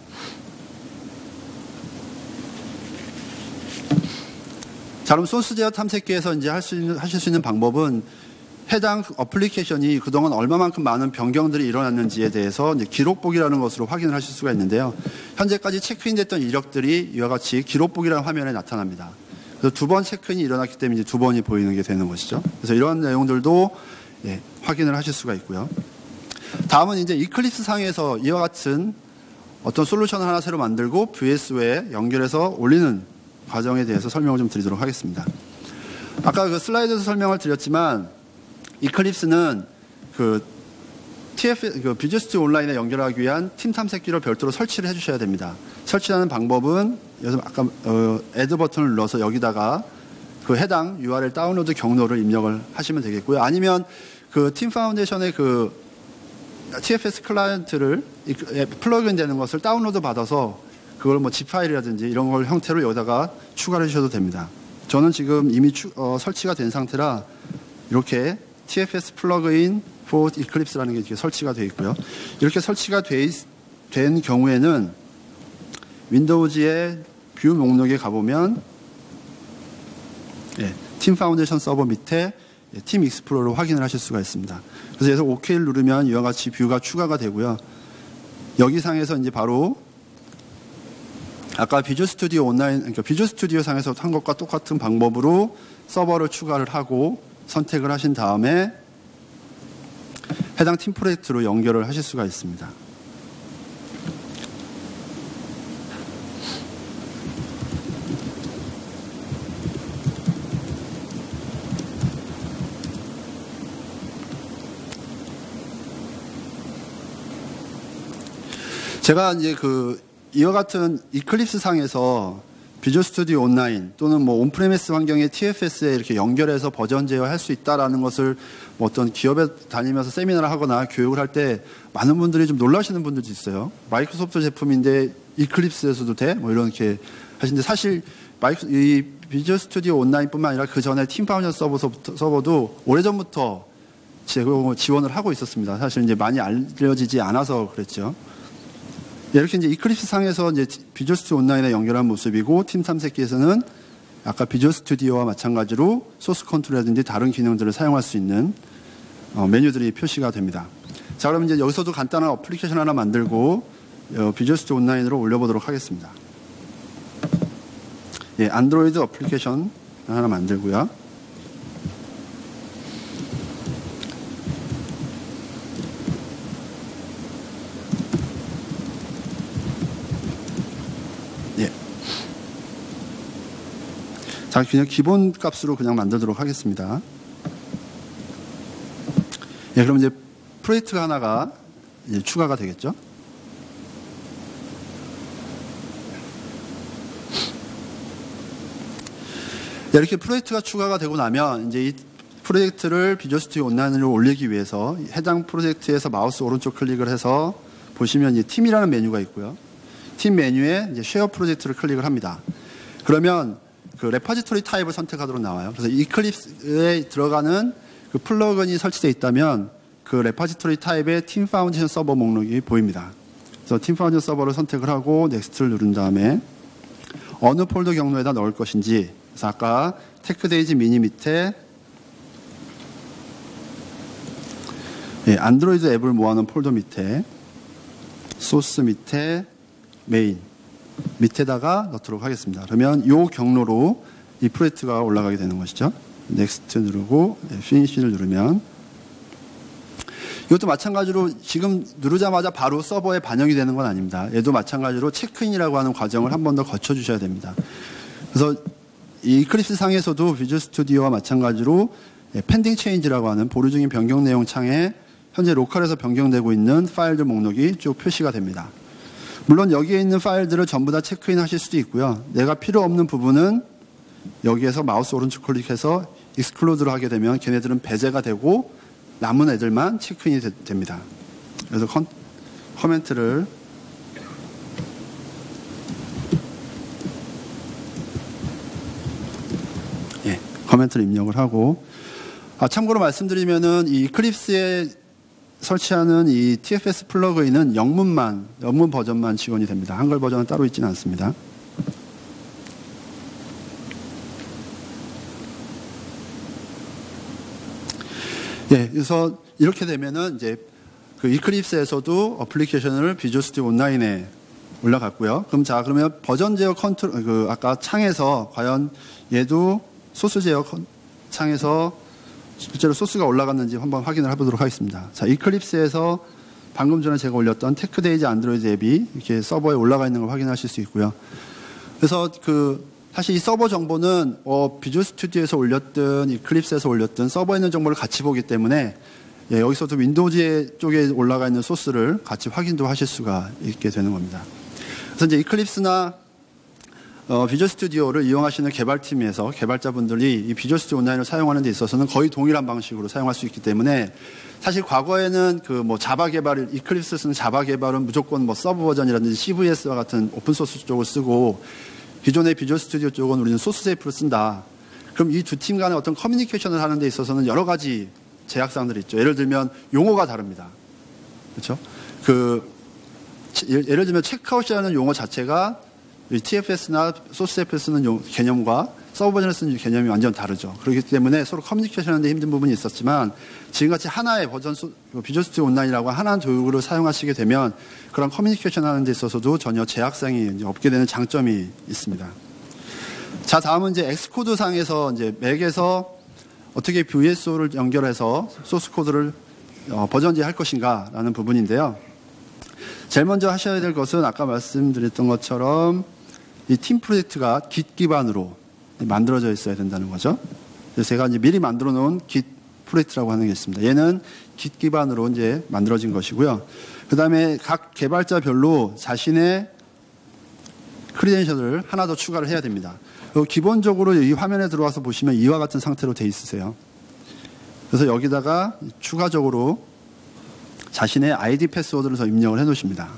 자, 그럼 소스 제어 탐색기에서 이제 하실 수 있는 방법은 해당 어플리케이션이 그동안 얼마만큼 많은 변경들이 일어났는지에 대해서 이제 기록보기라는 것으로 확인을 하실 수가 있는데요. 현재까지 체크인됐던 이력들이 이와 같이 기록보기라는 화면에 나타납니다. 그래서 두 번 체크인이 일어났기 때문에 이제 두 번이 보이는 게 되는 것이죠. 그래서 이런 내용들도 예, 확인을 하실 수가 있고요. 다음은 이제 이클립스 상에서 이와 같은 어떤 솔루션을 하나 새로 만들고 VS에 연결해서 올리는 과정에 대해서 설명을 좀 드리도록 하겠습니다. 아까 그 슬라이드에서 설명을 드렸지만 이클립스는 그 비주얼 스튜디오 온라인에 연결하기 위한 팀 탐색기를 별도로 설치를 해주셔야 됩니다. 설치하는 방법은 여기서 아까 애드 버튼을 눌러서 여기다가 그 해당 URL 다운로드 경로를 입력을 하시면 되겠고요. 아니면 그 팀 파운데이션의 그 TFS 클라이언트를 플러그인 되는 것을 다운로드 받아서 그걸 뭐 zip 파일이라든지 이런 걸 형태로 여기다가 추가를 해주셔도 됩니다. 저는 지금 이미 설치가 된 상태라 이렇게 TFS 플러그인 for Eclipse라는 게 이렇게 설치가 되어 있고요. 이렇게 설치가 된 경우에는 윈도우즈의 뷰 목록에 가보면 예, 팀 파운데이션 서버 밑에 팀 익스플로러로 확인을 하실 수가 있습니다. 그래서 여기서 OK를 누르면 이와 같이 뷰가 추가가 되고요. 여기 상에서 이제 바로 아까 비주얼 스튜디오 온라인, 그러니까 비주얼 스튜디오 상에서 한 것과 똑같은 방법으로 서버를 추가를 하고 선택을 하신 다음에 해당 팀플레이트로 연결을 하실 수가 있습니다. 제가 이제 이와 같은 이클립스 상에서 비주얼 스튜디오 온라인 또는 뭐 온프레미스 환경의 TFS에 이렇게 연결해서 버전 제어할 수 있다라는 것을 뭐 어떤 기업에 다니면서 세미나를 하거나 교육을 할 때 많은 분들이 좀 놀라시는 분들도 있어요. 마이크로소프트 제품인데 이클립스에서도 돼? 뭐 이렇게 하시는데 사실 이 비주얼 스튜디오 온라인뿐만 아니라 그 전에 팀 파운데이션 서버도 오래전부터 지원을 하고 있었습니다. 사실 이제 많이 알려지지 않아서 그랬죠. 이렇게 이제 이클립스 상에서 이제 비주얼 스튜디오 온라인에 연결한 모습이고 팀 탐색기에서는 아까 비주얼 스튜디오와 마찬가지로 소스 컨트롤이라든지 다른 기능들을 사용할 수 있는 메뉴들이 표시가 됩니다. 자, 그럼 이제 여기서도 간단한 어플리케이션 하나 만들고 비주얼 스튜디오 온라인으로 올려보도록 하겠습니다. 예, 안드로이드 어플리케이션 하나 만들고요. 자, 그냥 기본 값으로 그냥 만들도록 하겠습니다. 예, 그럼 이제 프로젝트가 하나가 추가가 되겠죠. 이렇게 프로젝트가 추가가 되고 나면 이제 이 프로젝트를 비주얼 스튜디오 온라인으로 올리기 위해서 해당 프로젝트에서 마우스 오른쪽 클릭을 해서 보시면 이 팀이라는 메뉴가 있고요. 팀 메뉴에 이제 쉐어 프로젝트를 클릭을 합니다. 그러면 그 레퍼지토리 타입을 선택하도록 나와요. 그래서 이클립스에 들어가는 그 플러그인이 설치되어 있다면 그 레퍼지토리 타입의 팀 파운데이션 서버 목록이 보입니다. 그래서 팀 파운데이션 서버를 선택을 하고 넥스트를 누른 다음에 어느 폴더 경로에다 넣을 것인지, 그래서 아까 테크데이지 미니 밑에 안드로이드 앱을 모아놓은 폴더 밑에 소스 밑에 메인 밑에다가 넣도록 하겠습니다. 그러면 이 경로로 이 프로젝트가 올라가게 되는 것이죠. 넥스트 누르고 피니시를 누르면 이것도 마찬가지로 지금 누르자마자 바로 서버에 반영이 되는 건 아닙니다. 얘도 마찬가지로 체크인이라고 하는 과정을 한 번 더 거쳐주셔야 됩니다. 그래서 이 이클립스 상에서도 비주얼 스튜디오와 마찬가지로 펜딩 체인지라고 하는 보류 중인 변경 내용 창에 현재 로컬에서 변경되고 있는 파일들 목록이 쭉 표시가 됩니다. 물론 여기에 있는 파일들을 전부 다 체크인 하실 수도 있고요. 내가 필요 없는 부분은 여기에서 마우스 오른쪽 클릭해서 익스클루드를 하게 되면 걔네들은 배제가 되고 남은 애들만 체크인이 됩니다. 그래서 커멘트를 커멘트를 입력을 하고, 참고로 말씀드리면은 이 이클립스에 설치하는 이 TFS 플러그인은 영문 버전만 지원이 됩니다. 한글 버전은 따로 있지는 않습니다. 그래서 이렇게 되면은 이제 그 이클립스에서도 어플리케이션을 비주얼 스튜디오 온라인에 올라갔고요. 그러면 버전 제어 컨트롤, 아까 창에서 과연 얘도 소스 제어 창에서 실제로 소스가 올라갔는지 한번 확인을 해보도록 하겠습니다. 자, 이클립스에서 방금 전에 제가 올렸던 테크데이지 안드로이드 앱이 이렇게 서버에 올라가 있는 걸 확인하실 수 있고요. 그래서 사실 이 서버 정보는 비주얼 스튜디오에서 올렸든 이클립스에서 올렸든 서버에 있는 정보를 같이 보기 때문에 여기서도 윈도우즈 쪽에 올라가 있는 소스를 같이 확인도 하실 수가 있게 되는 겁니다. 그래서 이제 이클립스나 비주얼 스튜디오를 이용하시는 개발팀에서 개발자분들이 이 비주얼 스튜디오 온라인을 사용하는 데 있어서는 거의 동일한 방식으로 사용할 수 있기 때문에 사실 과거에는 자바 개발, 이클립스 쓰는 자바 개발은 무조건 서브 버전이라든지 CVS와 같은 오픈소스 쪽을 쓰고 기존의 비주얼 스튜디오 쪽은 우리는 소스 제이프를 쓴다. 그럼 이 두 팀 간의 어떤 커뮤니케이션을 하는 데 있어서는 여러 가지 제약사항들이 있죠. 예를 들면 용어가 다릅니다. 그렇죠? 예를 들면 체크아웃이라는 용어 자체가 TFS나 소스 제이프를 쓰는 개념과 서브 버전을 쓰는 개념이 완전 다르죠. 그렇기 때문에 서로 커뮤니케이션 하는데 힘든 부분이 있었지만 지금같이 하나의 비주얼 스튜디오 온라인이라고 하나의 도구를 사용하시게 되면 그런 커뮤니케이션 하는 데 있어서도 전혀 제약사항이 없게 되는 장점이 있습니다. 자, 다음은 이제 엑스코드 상에서 이제 맥에서 어떻게 VSO를 연결해서 소스 코드를 버전제할 것인가라는 부분인데요. 제일 먼저 하셔야 될 것은 아까 말씀드렸던 것처럼 이 팀 프로젝트가 Git 기반으로 만들어져 있어야 된다는 거죠. 그래서 제가 이제 미리 만들어 놓은 Git 프로젝트라고 하는 게 있습니다. 얘는 Git 기반으로 이제 만들어진 것이고요. 그 다음에 각 개발자별로 자신의 크리덴셜을 하나 더 추가를 해야 됩니다. 기본적으로 이 화면에 들어와서 보시면 이와 같은 상태로 돼 있으세요. 그래서 여기다가 추가적으로 자신의 아이디 패스워드를 더 입력을 해 놓으십니다.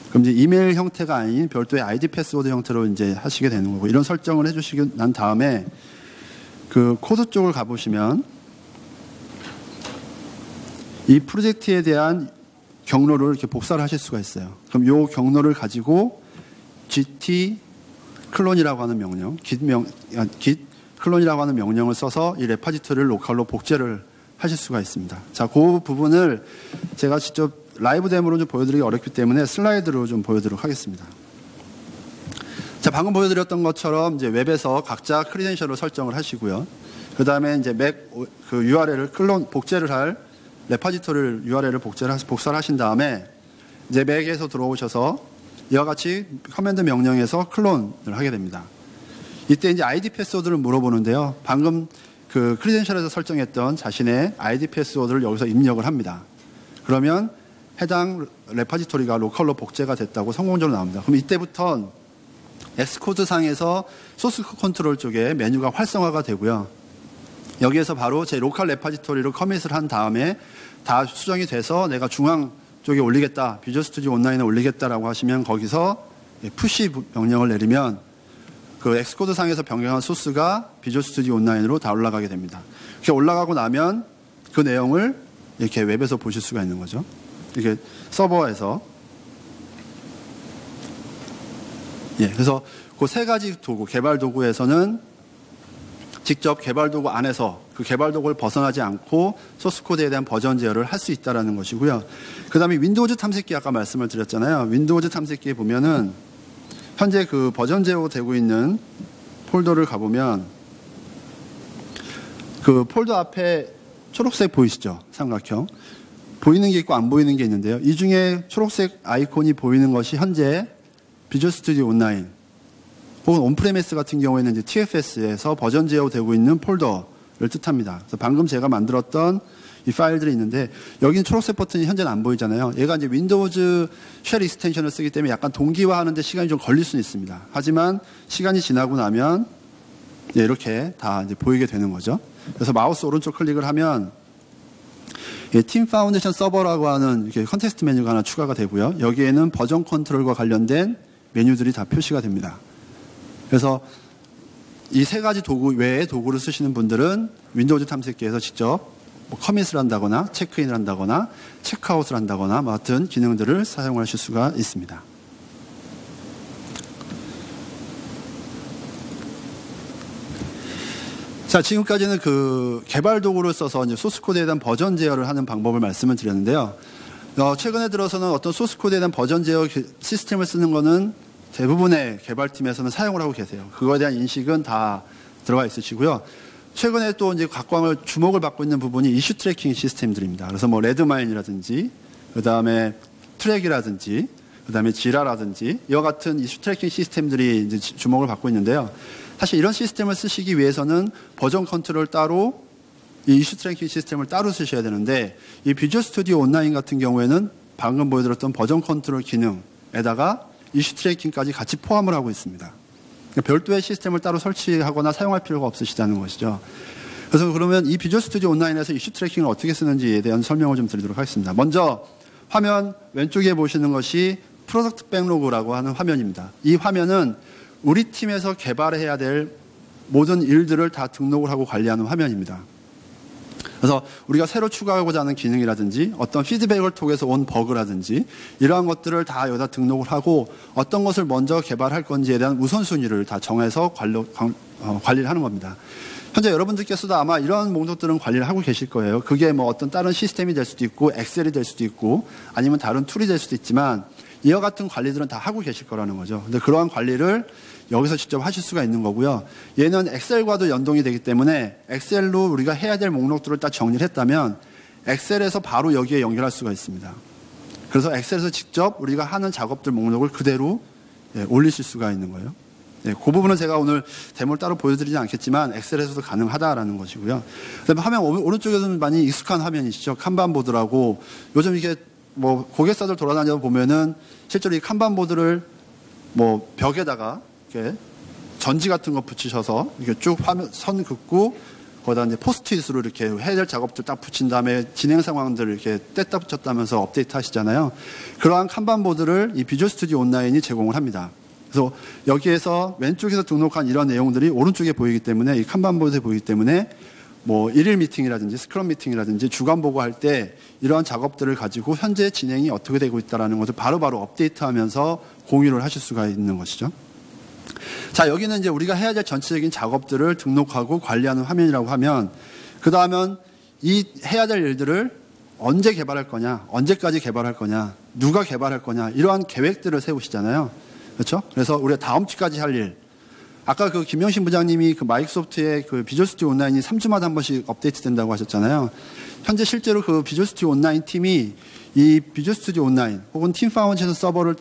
그럼 이제 이메일 형태가 아닌 별도의 아이디 패스워드 형태로 이제 하시게 되는 거고, 이런 설정을 해주시고 난 다음에 그 코드 쪽을 가보시면 이 프로젝트에 대한 경로를 이렇게 복사를 하실 수가 있어요. 그럼 이 경로를 가지고 git 클론이라고 하는 명령, git 클론이라고 하는 명령을 써서 이 레파지토리를 로컬로 복제를 하실 수가 있습니다. 자, 그 부분을 제가 직접 라이브 데모로 좀 보여드리기 어렵기 때문에 슬라이드로 좀 보여드리도록 하겠습니다. 자, 방금 보여드렸던 것처럼 이제 웹에서 각자 크리덴셜을 설정을 하시고요. 그 다음에 이제 맥 URL을 복제를 할 레파지토리를 URL을 복사를 하신 다음에 이제 맥에서 들어오셔서 이와 같이 커맨드 명령에서 클론을 하게 됩니다. 이때 이제 아이디 패스워드를 물어보는데요. 방금 크리덴셜에서 설정했던 자신의 아이디 패스워드를 여기서 입력을 합니다. 그러면 해당 레파지토리가 로컬로 복제가 됐다고 성공적으로 나옵니다. 그럼 이때부터 엑스코드 상에서 소스 컨트롤 쪽에 메뉴가 활성화가 되고요. 여기에서 바로 제 로컬 레파지토리로 커밋을 한 다음에 다 수정이 돼서 내가 중앙 쪽에 올리겠다, 비주얼 스튜디오 온라인에 올리겠다라고 하시면 거기서 푸시 명령을 내리면 그 엑스코드 상에서 변경한 소스가 비주얼 스튜디오 온라인으로 다 올라가게 됩니다. 이렇게 올라가고 나면 그 내용을 이렇게 웹에서 보실 수가 있는 거죠. 이렇게 서버에서. 그래서 그 세 가지 도구, 개발 도구에서는 직접 개발 도구 안에서 그 개발 도구를 벗어나지 않고 소스 코드에 대한 버전 제어를 할 수 있다는 것이고요. 그 다음에 윈도우즈 탐색기 아까 말씀을 드렸잖아요. 윈도우즈 탐색기에 보면은 현재 그 버전 제어 되고 있는 폴더를 가보면 그 폴더 앞에 초록색 보이시죠? 삼각형. 보이는 게 있고 안 보이는 게 있는데요. 이 중에 초록색 아이콘이 보이는 것이 현재 비주얼 스튜디오 온라인 혹은 온프레미스 같은 경우에는 이제 TFS에서 버전 제어되고 있는 폴더를 뜻합니다. 그래서 방금 제가 만들었던 이 파일들이 있는데 여기는 초록색 버튼이 현재는 안 보이잖아요. 얘가 이제 윈도우즈 쉘 익스텐션을 쓰기 때문에 약간 동기화하는데 시간이 좀 걸릴 수는 있습니다. 하지만 시간이 지나고 나면 이렇게 다 이제 보이게 되는 거죠. 그래서 마우스 오른쪽 클릭을 하면 팀 파운데이션 서버라고 하는 이렇게 컨텍스트 메뉴가 하나 추가가 되고요. 여기에는 버전 컨트롤과 관련된 메뉴들이 다 표시가 됩니다. 그래서 이 세 가지 도구 외에 도구를 쓰시는 분들은 윈도우즈 탐색기에서 직접 커밋을 한다거나 체크인을 한다거나 체크아웃을 한다거나 같은 기능들을 사용하실 수가 있습니다. 자, 지금까지는 그 개발 도구를 써서 이제 소스 코드에 대한 버전 제어를 하는 방법을 말씀을 드렸는데요. 최근에 들어서는 어떤 소스 코드에 대한 버전 제어 시스템을 쓰는 거는 대부분의 개발팀에서는 사용을 하고 계세요. 그거에 대한 인식은 다 들어가 있으시고요. 최근에 또 이제 각광을 주목을 받고 있는 부분이 이슈 트래킹 시스템들입니다. 그래서 뭐 레드마인이라든지, 그 다음에 트랙이라든지, 그 다음에 지라라든지 이와 같은 이슈 트래킹 시스템들이 이제 주목을 받고 있는데요. 사실 이런 시스템을 쓰시기 위해서는 버전 컨트롤 따로 이 이슈 트래킹 시스템을 따로 쓰셔야 되는데 이 비주얼 스튜디오 온라인 같은 경우에는 방금 보여드렸던 버전 컨트롤 기능에다가 이슈 트래킹까지 같이 포함을 하고 있습니다. 그러니까 별도의 시스템을 따로 설치하거나 사용할 필요가 없으시다는 것이죠. 그래서 그러면 이 비주얼 스튜디오 온라인에서 이슈 트래킹을 어떻게 쓰는지에 대한 설명을 좀 드리도록 하겠습니다. 먼저 화면 왼쪽에 보시는 것이 프로덕트 백로그라고 하는 화면입니다. 이 화면은 우리 팀에서 개발해야 될 모든 일들을 다 등록을 하고 관리하는 화면입니다. 그래서 우리가 새로 추가하고자 하는 기능이라든지 어떤 피드백을 통해서 온 버그라든지 이러한 것들을 다 여기다 등록을 하고 어떤 것을 먼저 개발할 건지에 대한 우선순위를 다 정해서 관리를 하는 겁니다. 현재 여러분들께서도 아마 이런 목록들은 관리를 하고 계실 거예요. 그게 뭐 어떤 다른 시스템이 될 수도 있고 엑셀이 될 수도 있고 아니면 다른 툴이 될 수도 있지만 이와 같은 관리들은 다 하고 계실 거라는 거죠. 근데 그러한 관리를 여기서 직접 하실 수가 있는 거고요. 얘는 엑셀과도 연동이 되기 때문에 엑셀로 우리가 해야 될 목록들을 딱 정리를 했다면 엑셀에서 바로 여기에 연결할 수가 있습니다. 그래서 엑셀에서 직접 우리가 하는 작업들 목록을 그대로 올리실 수가 있는 거예요. 그 부분은 제가 오늘 데모를 따로 보여드리지 않겠지만 엑셀에서도 가능하다라는 것이고요. 그다음에 화면 오른쪽에서는 많이 익숙한 화면이시죠. 칸반보드라고 요즘 이게 뭐 고객사들 돌아다니다 보면은 실제로 이 칸반보드를 뭐 벽에다가 이렇게 전지 같은 거 붙이셔서 이렇게 쭉 화면 선 긋고 거기다 이제 포스트잇으로 이렇게 해야 될 작업들 딱 붙인 다음에 진행 상황들을 이렇게 뗐다 붙였다면서 업데이트 하시잖아요. 그러한 칸반보드를 이 비주얼 스튜디오 온라인이 제공을 합니다. 그래서 여기에서 왼쪽에서 등록한 이런 내용들이 오른쪽에 보이기 때문에 이 칸반보드에 보이기 때문에 뭐 일일 미팅이라든지 스크럼 미팅이라든지 주간 보고할 때 이러한 작업들을 가지고 현재 진행이 어떻게 되고 있다는 것을 바로바로 업데이트하면서 공유를 하실 수가 있는 것이죠. 자, 여기는 이제 우리가 해야 될 전체적인 작업들을 등록하고 관리하는 화면이라고 하면 그 다음은 이 해야 될 일들을 언제 개발할 거냐, 언제까지 개발할 거냐, 누가 개발할 거냐 이러한 계획들을 세우시잖아요. 그렇죠? 그래서 우리가 다음 주까지 할 일, 아까 그 김영신 부장님이 그 마이크로소프트의 그 비주얼 스튜디오 온라인이 3주마다 한 번씩 업데이트 된다고 하셨잖아요. 현재 실제로 그 비주얼 스튜디오 온라인 팀이 이 비주얼 스튜디오 온라인 혹은 팀 파운데이션 서버를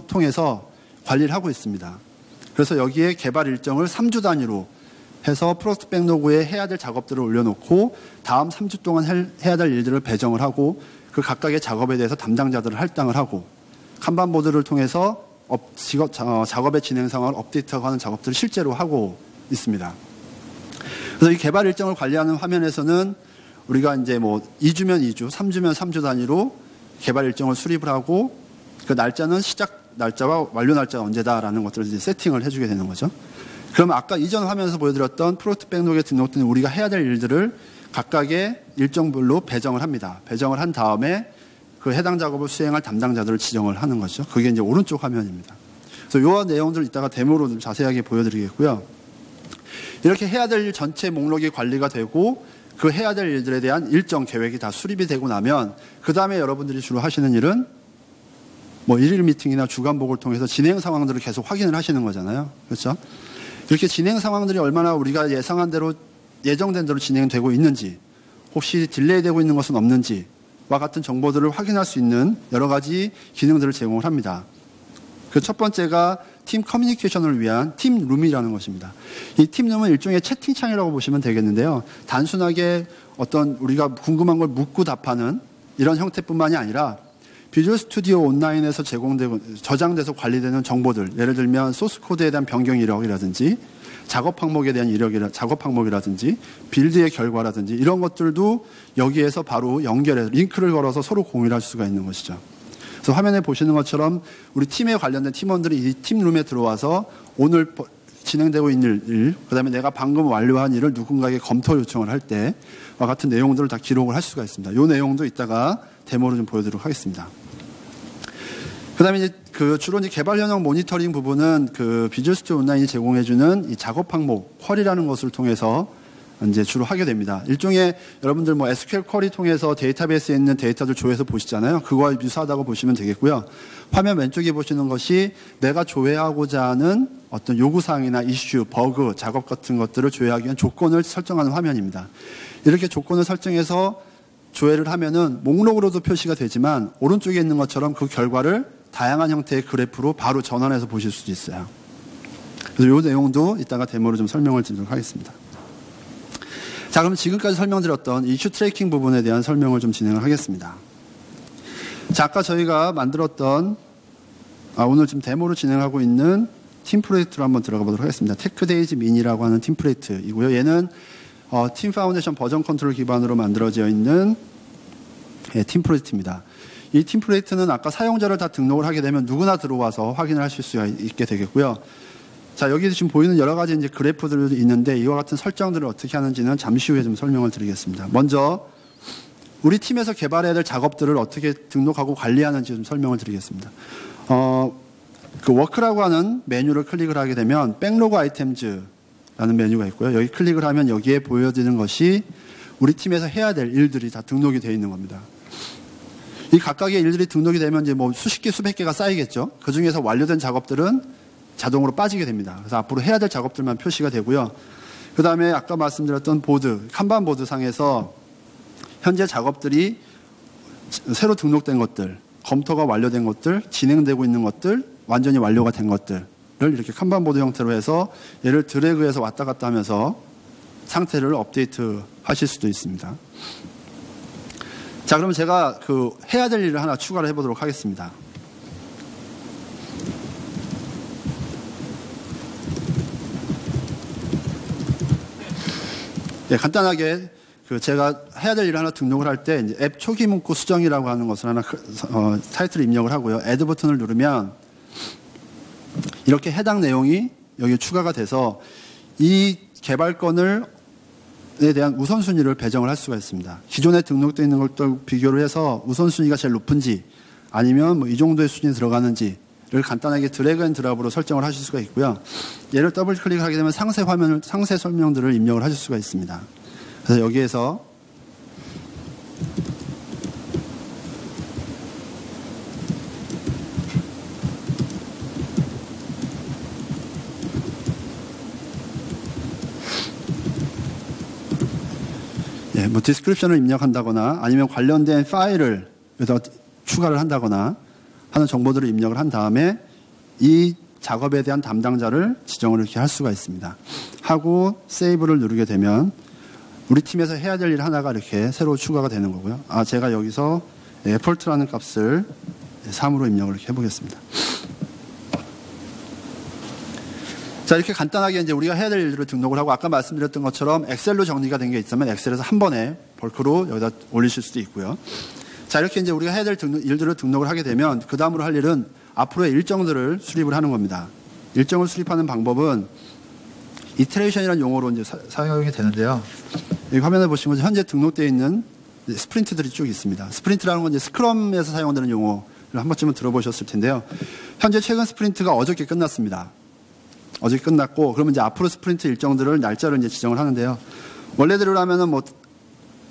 통해서 관리를 하고 있습니다. 그래서 여기에 개발 일정을 3주 단위로 해서 프로젝트 백로그에 해야 될 작업들을 올려놓고 다음 3주 동안 해야 될 일들을 배정을 하고 그 각각의 작업에 대해서 담당자들을 할당을 하고 칸반보드를 통해서 작업의 진행 상황을 업데이트하고 하는 작업들을 실제로 하고 있습니다. 그래서 이 개발 일정을 관리하는 화면에서는 우리가 이제 뭐 2주면 2주, 3주면 3주 단위로 개발 일정을 수립을 하고 그 날짜는 시작 날짜와 완료 날짜가 언제다라는 것들을 이제 세팅을 해주게 되는 거죠. 그러면 아까 이전 화면에서 보여드렸던 프로젝트 백록에 등록된 우리가 해야 될 일들을 각각의 일정별로 배정을 합니다. 배정을 한 다음에 그 해당 작업을 수행할 담당자들을 지정을 하는 거죠. 그게 이제 오른쪽 화면입니다. 그래서 이 내용들을 이따가 데모로 좀 자세하게 보여드리겠고요. 이렇게 해야 될 일 전체 목록이 관리가 되고 그 해야 될 일들에 대한 일정 계획이 다 수립이 되고 나면 그 다음에 여러분들이 주로 하시는 일은 뭐 일일 미팅이나 주간복을 통해서 진행 상황들을 계속 확인을 하시는 거잖아요. 그렇죠? 이렇게 진행 상황들이 얼마나 우리가 예상한 대로 예정된 대로 진행되고 있는지 혹시 딜레이 되고 있는 것은 없는지와 같은 정보들을 확인할 수 있는 여러 가지 기능들을 제공을 합니다. 그 첫 번째가 팀 커뮤니케이션을 위한 팀룸이라는 것입니다. 이 팀룸은 일종의 채팅창이라고 보시면 되겠는데요. 단순하게 어떤 우리가 궁금한 걸 묻고 답하는 이런 형태뿐만이 아니라 비주얼 스튜디오 온라인에서 제공되고 저장돼서 관리되는 정보들, 예를 들면 소스 코드에 대한 변경 이력이라든지 작업 항목에 대한 작업 항목이라든지 빌드의 결과라든지 이런 것들도 여기에서 바로 연결해서 링크를 걸어서 서로 공유할 수가 있는 것이죠. 그래서 화면에 보시는 것처럼 우리 팀에 관련된 팀원들이 이 팀룸에 들어와서 오늘 진행되고 있는 일, 그다음에 내가 방금 완료한 일을 누군가에게 검토 요청을 할 때와 같은 내용들을 다 기록을 할 수가 있습니다. 이 내용도 이따가 데모로 좀 보여드리도록 하겠습니다. 그다음에 이제 주로 이제 개발 현황 모니터링 부분은 비주얼 스튜디오 온라인이 제공해주는 이 작업 항목 쿼리라는 것을 통해서 이제 주로 하게 됩니다. 일종의 여러분들 뭐 SQL 쿼리 통해서 데이터베이스에 있는 데이터들 조회해서 보시잖아요. 그거와 유사하다고 보시면 되겠고요. 화면 왼쪽에 보시는 것이 내가 조회하고자 하는 어떤 요구사항이나 이슈, 버그, 작업 같은 것들을 조회하기 위한 조건을 설정하는 화면입니다. 이렇게 조건을 설정해서 조회를 하면은 목록으로도 표시가 되지만 오른쪽에 있는 것처럼 그 결과를 다양한 형태의 그래프로 바로 전환해서 보실 수도 있어요. 그래서 이 내용도 이따가 데모로 좀 설명을 드리도록 하겠습니다. 자, 그럼 지금까지 설명드렸던 이슈 트래킹 부분에 대한 설명을 좀 진행을 하겠습니다. 자, 아까 저희가 만들었던 오늘 지금 데모로 진행하고 있는 팀플레이트로 한번 들어가 보도록 하겠습니다. 테크데이즈 미니라고 하는 팀플레이트이고요. 얘는 팀 파운데이션 버전 컨트롤 기반으로 만들어져 있는 팀플레이트입니다. 이 팀플레이트는 아까 사용자를 다 등록을 하게 되면 누구나 들어와서 확인을 하실 수 있게 되겠고요. 자, 여기 지금 보이는 여러 가지 이제 그래프들도 있는데 이와 같은 설정들을 어떻게 하는지는 잠시 후에 좀 설명을 드리겠습니다. 먼저 우리 팀에서 개발해야 될 작업들을 어떻게 등록하고 관리하는지 좀 설명을 드리겠습니다. 그 워크라고 하는 메뉴를 클릭을 하게 되면 백로그 아이템즈라는 메뉴가 있고요. 여기 클릭을 하면 여기에 보여지는 것이 우리 팀에서 해야 될 일들이 다 등록이 되어 있는 겁니다. 이 각각의 일들이 등록이 되면 이제 뭐 수십 개, 수백 개가 쌓이겠죠. 그 중에서 완료된 작업들은 자동으로 빠지게 됩니다. 그래서 앞으로 해야 될 작업들만 표시가 되고요. 그 다음에 아까 말씀드렸던 보드, 칸반 보드 상에서 현재 작업들이 새로 등록된 것들, 검토가 완료된 것들, 진행되고 있는 것들, 완전히 완료가 된 것들을 이렇게 칸반 보드 형태로 해서 얘를 드래그해서 왔다 갔다 하면서 상태를 업데이트 하실 수도 있습니다. 자, 그러면 제가 해야 될 일을 하나 추가를 해보도록 하겠습니다. 네, 간단하게 제가 해야 될 일을 하나 등록을 할 때 앱 초기 문구 수정이라고 하는 것을 하나 타이틀을 입력을 하고요. 애드 버튼을 누르면 이렇게 해당 내용이 여기에 추가가 돼서 이 개발건에 대한 우선순위를 배정을 할 수가 있습니다. 기존에 등록되어 있는 것도 비교를 해서 우선순위가 제일 높은지 아니면 뭐 이 정도의 순위에 들어가는지를 간단하게 드래그 앤 드랍으로 설정을 하실 수가 있고요. 얘를 더블 클릭하게 되면 상세 설명들을 입력을 하실 수가 있습니다. 그래서 여기에서 뭐 디스크립션을 입력한다거나 아니면 관련된 파일을 여기다 추가를 한다거나 하는 정보들을 입력을 한 다음에 이 작업에 대한 담당자를 지정을 이렇게 할 수가 있습니다. 하고 세이브를 누르게 되면 우리 팀에서 해야 될 일 하나가 이렇게 새로 추가가 되는 거고요. 제가 여기서 에폴트라는 값을 3으로 입력을 이렇게 해보겠습니다. 자, 이렇게 간단하게 이제 우리가 해야 될 일들을 등록을 하고, 아까 말씀드렸던 것처럼 엑셀로 정리가 된 게 있으면 엑셀에서 한 번에 벌크로 여기다 올리실 수도 있고요. 자, 이렇게 이제 우리가 해야 될 일들을 등록을 하게 되면 그 다음으로 할 일은 앞으로의 일정들을 수립을 하는 겁니다. 일정을 수립하는 방법은 이터레이션이라는 용어로 이제 사용하게 되는데요. 여기 화면에 보시면 현재 등록되어 있는 스프린트들이 쭉 있습니다. 스프린트라는 건 이제 스크럼에서 사용되는 용어를 한 번쯤은 들어보셨을 텐데요. 현재 최근 스프린트가 어저께 끝났습니다. 어저께 끝났고, 그러면 이제 앞으로 스프린트 일정들을 날짜를 이제 지정을 하는데요. 원래대로라면은 뭐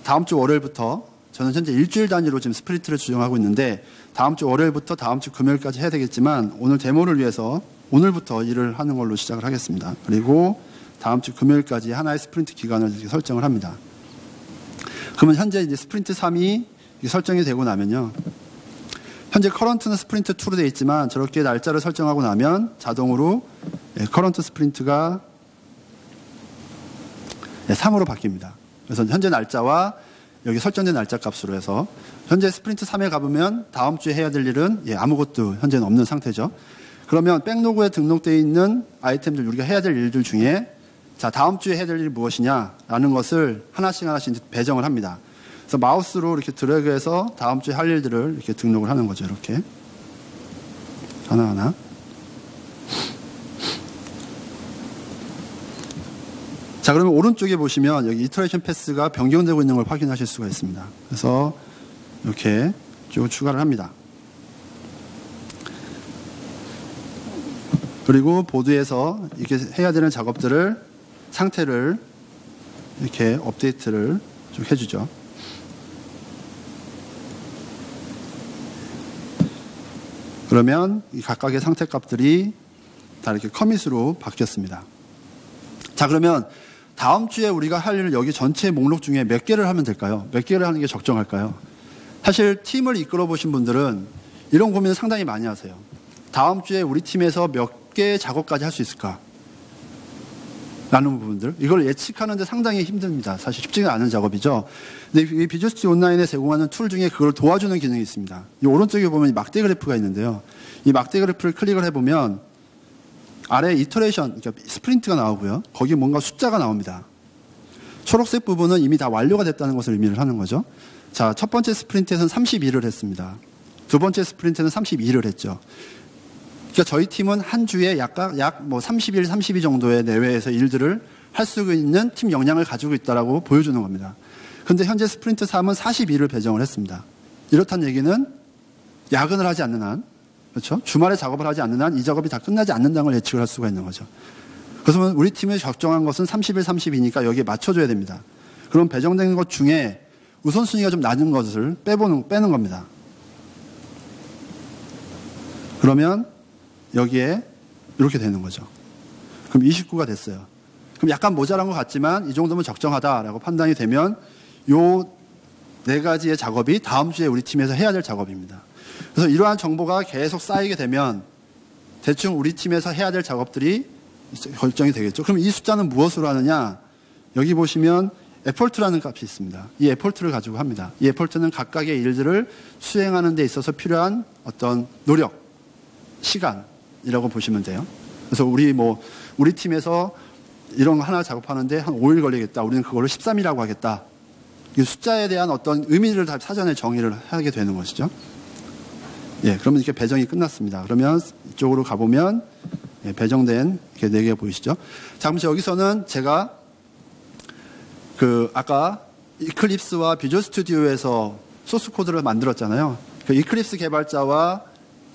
다음 주 월요일부터, 저는 현재 일주일 단위로 지금 스프린트를 지정하고 있는데, 다음 주 월요일부터 다음 주 금요일까지 해야 되겠지만, 오늘 데모를 위해서 오늘부터 일을 하는 걸로 시작을 하겠습니다. 그리고 다음 주 금요일까지 하나의 스프린트 기간을 이렇게 설정을 합니다. 그러면 현재 이제 스프린트 3이 설정이 되고 나면요. 현재 커런트는 스프린트 2로 되어 있지만, 저렇게 날짜를 설정하고 나면 자동으로 커런트 스프린트가 3으로 바뀝니다. 그래서 현재 날짜와 여기 설정된 날짜 값으로 해서 현재 스프린트 3에 가보면 다음 주에 해야 될 일은 아무것도 현재는 없는 상태죠. 그러면 백로그에 등록되어 있는 아이템들, 우리가 해야 될 일들 중에 자, 다음 주에 해야 될 일이 무엇이냐라는 것을 하나씩 배정을 합니다. 그래서 마우스로 이렇게 드래그해서 다음 주에 할 일들을 이렇게 등록을 하는 거죠. 이렇게 하나하나. 자, 그러면 오른쪽에 보시면 여기 이터레이션 패스가 변경되고 있는 걸 확인하실 수가 있습니다. 그래서 이렇게 쭉 추가를 합니다. 그리고 보드에서 이렇게 해야 되는 작업들을 상태를 이렇게 업데이트를 좀 해주죠. 그러면 이 각각의 상태 값들이 다 이렇게 커밋으로 바뀌었습니다. 자, 그러면 다음 주에 우리가 할 일을 여기 전체 목록 중에 몇 개를 하면 될까요? 몇 개를 하는 게 적정할까요? 사실 팀을 이끌어 보신 분들은 이런 고민을 상당히 많이 하세요. 다음 주에 우리 팀에서 몇 개의 작업까지 할 수 있을까? 라는 부분들. 이걸 예측하는데 상당히 힘듭니다. 사실 쉽지가 않은 작업이죠. 근데 이 비주얼 스튜디오 온라인에 제공하는 툴 중에 그걸 도와주는 기능이 있습니다. 이 오른쪽에 보면 이 막대 그래프가 있는데요. 이 막대 그래프를 클릭을 해보면 아래 이터레이션, 그러니까 스프린트가 나오고요. 거기 뭔가 숫자가 나옵니다. 초록색 부분은 이미 다 완료가 됐다는 것을 의미를 하는 거죠. 자, 첫 번째 스프린트에서는 32를 했습니다. 두 번째 스프린트는 32를 했죠. 그러니까 저희 팀은 한 주에 약 30일, 32 정도의 내외에서 일들을 할 수 있는 팀 역량을 가지고 있다라고 보여주는 겁니다. 그런데 현재 스프린트 3은 42를 배정을 했습니다. 이렇다는 얘기는 야근을 하지 않는 한, 그렇죠? 주말에 작업을 하지 않는 한 이 작업이 다 끝나지 않는다는 걸 예측을 할 수가 있는 거죠. 그래서 우리 팀에 적정한 것은 30일, 32니까 여기에 맞춰줘야 됩니다. 그럼 배정된 것 중에 우선순위가 좀 낮은 것을 빼는 겁니다. 그러면 여기에 이렇게 되는 거죠. 그럼 29가 됐어요. 그럼 약간 모자란 것 같지만 이 정도면 적정하다라고 판단이 되면 요 네 가지의 작업이 다음 주에 우리 팀에서 해야 될 작업입니다. 그래서 이러한 정보가 계속 쌓이게 되면 대충 우리 팀에서 해야 될 작업들이 결정이 되겠죠. 그럼 이 숫자는 무엇으로 하느냐? 여기 보시면 에폴트라는 값이 있습니다. 이 에폴트를 가지고 합니다. 이 에폴트는 각각의 일들을 수행하는 데 있어서 필요한 어떤 노력, 시간이라고 보시면 돼요. 그래서 우리 팀에서 이런 거 하나 작업하는데 한 5일 걸리겠다. 우리는 그걸로 13이라고 하겠다. 이 숫자에 대한 어떤 의미를 다 사전에 정의를 하게 되는 것이죠. 예, 그러면 이렇게 배정이 끝났습니다. 그러면 이쪽으로 가보면 배정된 이렇게 4개 보이시죠? 자, 그럼 여기서는 제가 아까 이클립스와 비주얼 스튜디오에서 소스 코드를 만들었잖아요. 그 이클립스 개발자와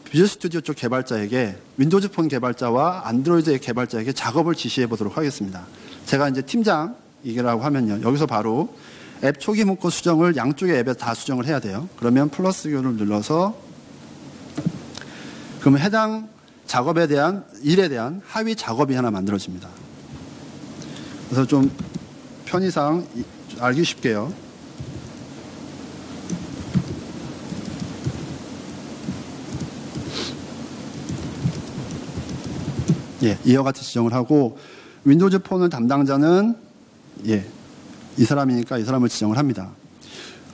비주얼 스튜디오 쪽 개발자에게, 윈도우즈 폰 개발자와 안드로이드 개발자에게 작업을 지시해 보도록 하겠습니다. 제가 이제 팀장이라고 하면요. 여기서 바로 앱 초기 문구 수정을 양쪽의 앱에 다 수정을 해야 돼요. 그러면 플러스 U를 눌러서 그러면 해당 작업에 대한, 일에 대한 하위 작업이 하나 만들어집니다. 그래서 좀 편의상 알기 쉽게요. 예, 이와 같이 지정을 하고, 윈도우즈 폰을 담당자는 이 사람이니까 이 사람을 지정을 합니다.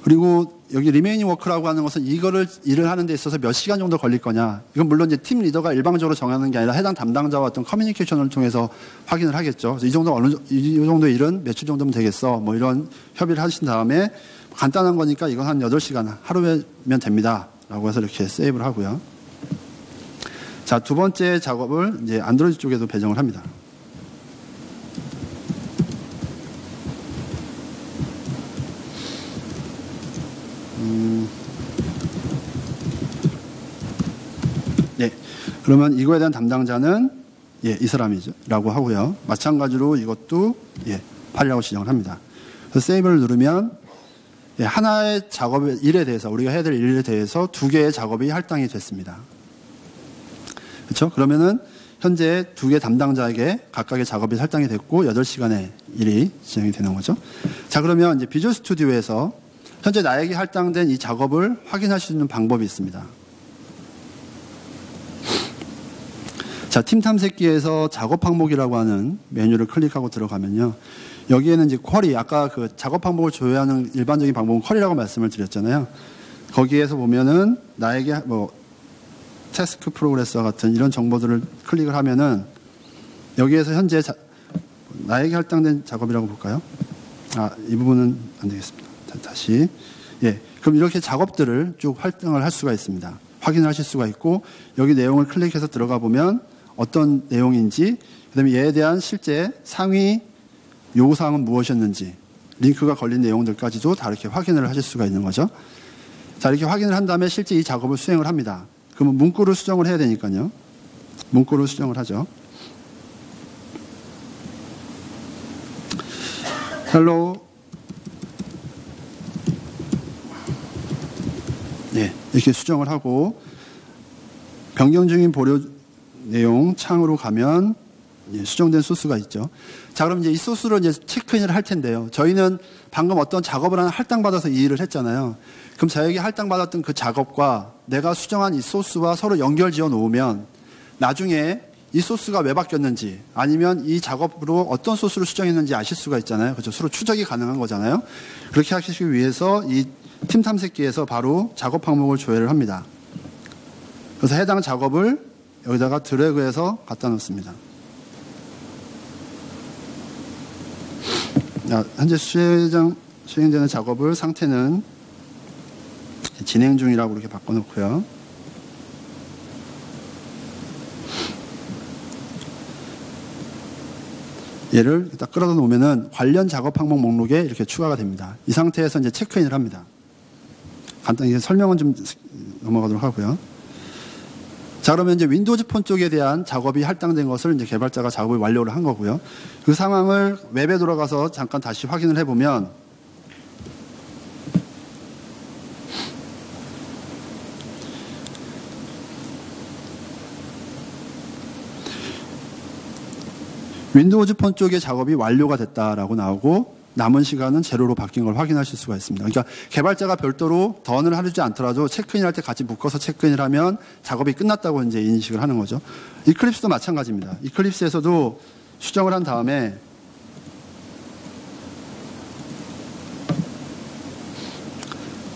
그리고 여기 리메이닝 워크라고 하는 것은 일을 하는 데 있어서 몇 시간 정도 걸릴 거냐. 이건 물론 이제 팀 리더가 일방적으로 정하는 게 아니라 해당 담당자와 어떤 커뮤니케이션을 통해서 확인을 하겠죠. 그래서 이 정도 일은 며칠 정도면 되겠어. 뭐 이런 협의를 하신 다음에 간단한 거니까 이건 한 8시간 하루면 됩니다. 라고 해서 이렇게 세이브를 하고요. 자, 두 번째 작업을 이제 안드로이드 쪽에도 배정을 합니다. 예. 그러면 이거에 대한 담당자는 이 사람이죠. 라고 하고요. 마찬가지로 이것도 8이라고 지정을 합니다. 그래서 세이브를 누르면 하나의 작업의 일에 대해서 우리가 해야 될 일에 대해서 두 개의 작업이 할당이 됐습니다. 그렇죠? 그러면은 현재 두 개 담당자에게 각각의 작업이 할당이 됐고 8시간의 일이 진행이 되는 거죠. 자, 그러면 이제 비주얼 스튜디오에서 현재 나에게 할당된 이 작업을 확인할 수 있는 방법이 있습니다. 자, 팀 탐색기에서 작업 항목이라고 하는 메뉴를 클릭하고 들어가면요. 여기에는 이제 쿼리, 아까 그 작업 항목을 조회하는 일반적인 방법은 쿼리라고 말씀을 드렸잖아요. 거기에서 보면은 나에게 뭐 태스크 프로그레스와 같은 이런 정보들을 클릭을 하면은 여기에서 현재 나에게 할당된 작업이라고 볼까요? 이 부분은 안 되겠습니다. 다시. 그럼 이렇게 작업들을 쭉 할당을 할 수가 있습니다. 확인을 하실 수가 있고 여기 내용을 클릭해서 들어가 보면 어떤 내용인지 그다음에 얘에 대한 실제 상위 요구사항은 무엇이었는지 링크가 걸린 내용들까지도 다 이렇게 확인을 하실 수가 있는 거죠. 자, 이렇게 확인을 한 다음에 실제 이 작업을 수행을 합니다. 그러면 문구를 수정을 해야 되니까요. 문구를 수정을 하죠. Hello. 이렇게 수정을 하고 변경 중인 보류 내용 창으로 가면 수정된 소스가 있죠. 자, 그럼 이제 이 소스로 이제 체크인을 할 텐데요. 저희는 방금 어떤 작업을 하나 할당받아서 이 일을 했잖아요. 그럼 저에게 할당받았던 그 작업과 내가 수정한 이 소스와 서로 연결 지어 놓으면 나중에 이 소스가 왜 바뀌었는지 아니면 이 작업으로 어떤 소스를 수정했는지 아실 수가 있잖아요. 그렇죠? 서로 추적이 가능한 거잖아요. 그렇게 하시기 위해서 이 팀 탐색기에서 바로 작업 항목을 조회를 합니다. 그래서 해당 작업을 여기다가 드래그해서 갖다 놓습니다. 현재 수행되는 작업을 상태는 진행 중이라고 이렇게 바꿔놓고요. 얘를 딱 끌어다 놓으면은 관련 작업 항목 목록에 이렇게 추가가 됩니다. 이 상태에서 이제 체크인을 합니다. 간단히 설명은 좀 넘어가도록 하고요. 자, 그러면 이제 윈도우즈 폰 쪽에 대한 작업이 할당된 것을 이제 개발자가 작업을 완료를 한 거고요. 그 상황을 웹에 들어가서 잠깐 다시 확인을 해보면 윈도우즈 폰 쪽의 작업이 완료가 됐다라고 나오고 남은 시간은 제로로 바뀐 걸 확인하실 수가 있습니다. 그러니까 개발자가 별도로 던을 하지 않더라도 체크인할 때 같이 묶어서 체크인을 하면 작업이 끝났다고 이제 인식을 하는 거죠. 이클립스도 마찬가지입니다. 이클립스에서도 수정을 한 다음에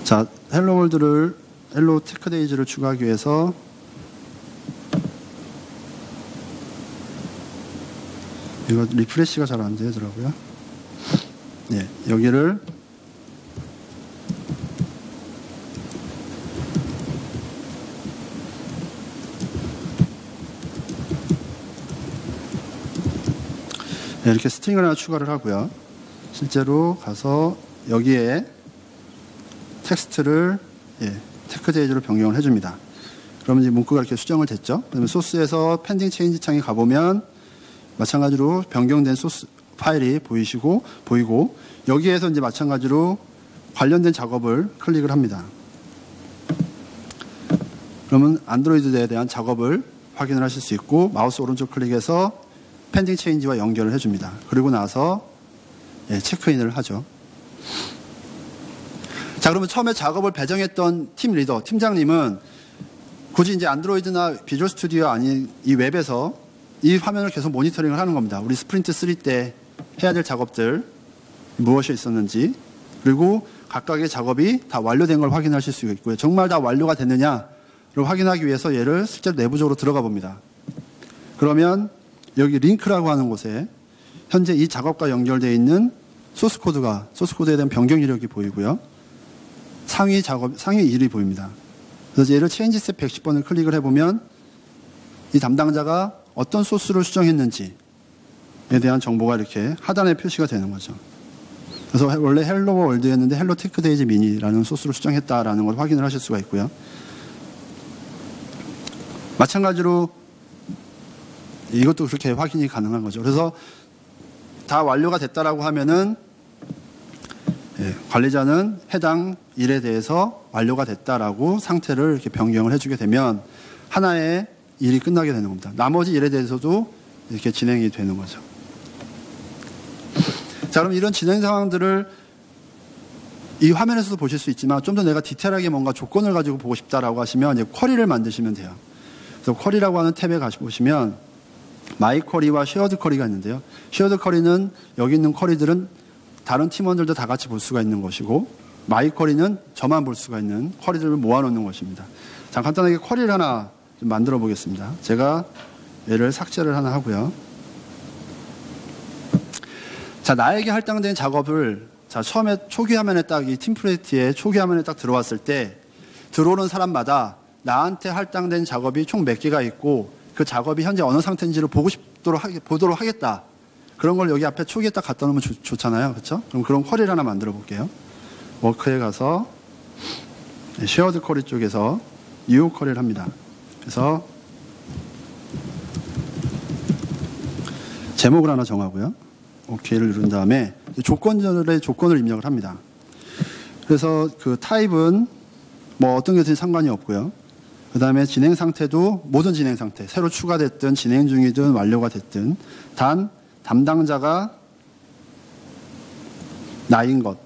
자, 헬로 월드를 헬로 테크데이즈를 추가하기 위해서 이거 리프레시가 잘 안 되더라고요. 여기를 이렇게 스트링을 하나 추가를 하고요. 실제로 가서 여기에 텍스트를 테크데이즈로 변경을 해줍니다. 그러면 이제 문구가 이렇게 수정을 됐죠. 그다음에 소스에서 펜딩 체인지 창에 가보면 마찬가지로 변경된 소스 파일이 보이고 여기에서 이제 마찬가지로 관련된 작업을 클릭을 합니다. 그러면 안드로이드에 대한 작업을 확인을 하실 수 있고 마우스 오른쪽 클릭해서 펜딩 체인지와 연결을 해줍니다. 그리고 나서 체크인을 하죠. 자, 그러면 처음에 작업을 배정했던 팀 리더, 팀장님은 굳이 이제 안드로이드나 비주얼 스튜디오 아닌 이 웹에서 이 화면을 계속 모니터링을 하는 겁니다. 우리 스프린트 3 때 해야 될 작업들 무엇이 있었는지 그리고 각각의 작업이 다 완료된 걸 확인하실 수 있고요. 정말 다 완료가 됐느냐를 확인하기 위해서 얘를 실제로 내부적으로 들어가 봅니다. 그러면 여기 링크라고 하는 곳에 현재 이 작업과 연결되어 있는 소스 코드에 대한 변경 이력이 보이고요. 상위 1이 보입니다. 그래서 얘를 체인지 스텝 110번을 클릭을 해보면 이 담당자가 어떤 소스를 수정했는지에 대한 정보가 이렇게 하단에 표시가 되는 거죠. 그래서 원래 헬로 월드였는데 헬로 테크데이즈 미니라는 소스를 수정했다라는 걸 확인을 하실 수가 있고요. 마찬가지로 이것도 그렇게 확인이 가능한 거죠. 그래서 다 완료가 됐다라고 하면은 관리자는 해당 일에 대해서 완료가 됐다라고 상태를 이렇게 변경을 해주게 되면 하나의 일이 끝나게 되는 겁니다. 나머지 일에 대해서도 이렇게 진행이 되는 거죠. 자, 그럼 이런 진행 상황들을 이 화면에서도 보실 수 있지만 좀 더 내가 디테일하게 뭔가 조건을 가지고 보고 싶다라고 하시면 이제 쿼리를 만드시면 돼요. 그래서 쿼리라고 하는 탭에 가보시면 마이 쿼리와 쉐어드 쿼리가 있는데요. 쉐어드 쿼리는 여기 있는 쿼리들은 다른 팀원들도 다 같이 볼 수가 있는 것이고 마이 쿼리는 저만 볼 수가 있는 쿼리들을 모아놓는 것입니다. 자, 간단하게 쿼리를 하나 좀 만들어 보겠습니다. 제가 얘를 삭제를 하나 하고요. 자, 나에게 할당된 작업을 자, 처음에 초기 화면에 딱 이 팀플레이트에 초기 화면에 딱 들어왔을 때 들어오는 사람마다 나한테 할당된 작업이 총 몇 개가 있고 그 작업이 현재 어느 상태인지를 보도록 하겠다. 그런 걸 여기 앞에 초기에 딱 갖다 놓으면 좋잖아요. 그렇죠? 그럼 그런 쿼리를 하나 만들어 볼게요. 워크에 가서 쉐어드 쿼리 쪽에서 new 쿼리를 합니다. 그래서 제목을 하나 정하고요. OK를 누른 다음에 조건들의 조건을 입력을 합니다. 그래서 그 타입은 뭐 어떤 것이 상관이 없고요. 그 다음에 진행 상태도 모든 진행 상태, 새로 추가됐든 진행 중이든 완료가 됐든 단 담당자가 나인 것.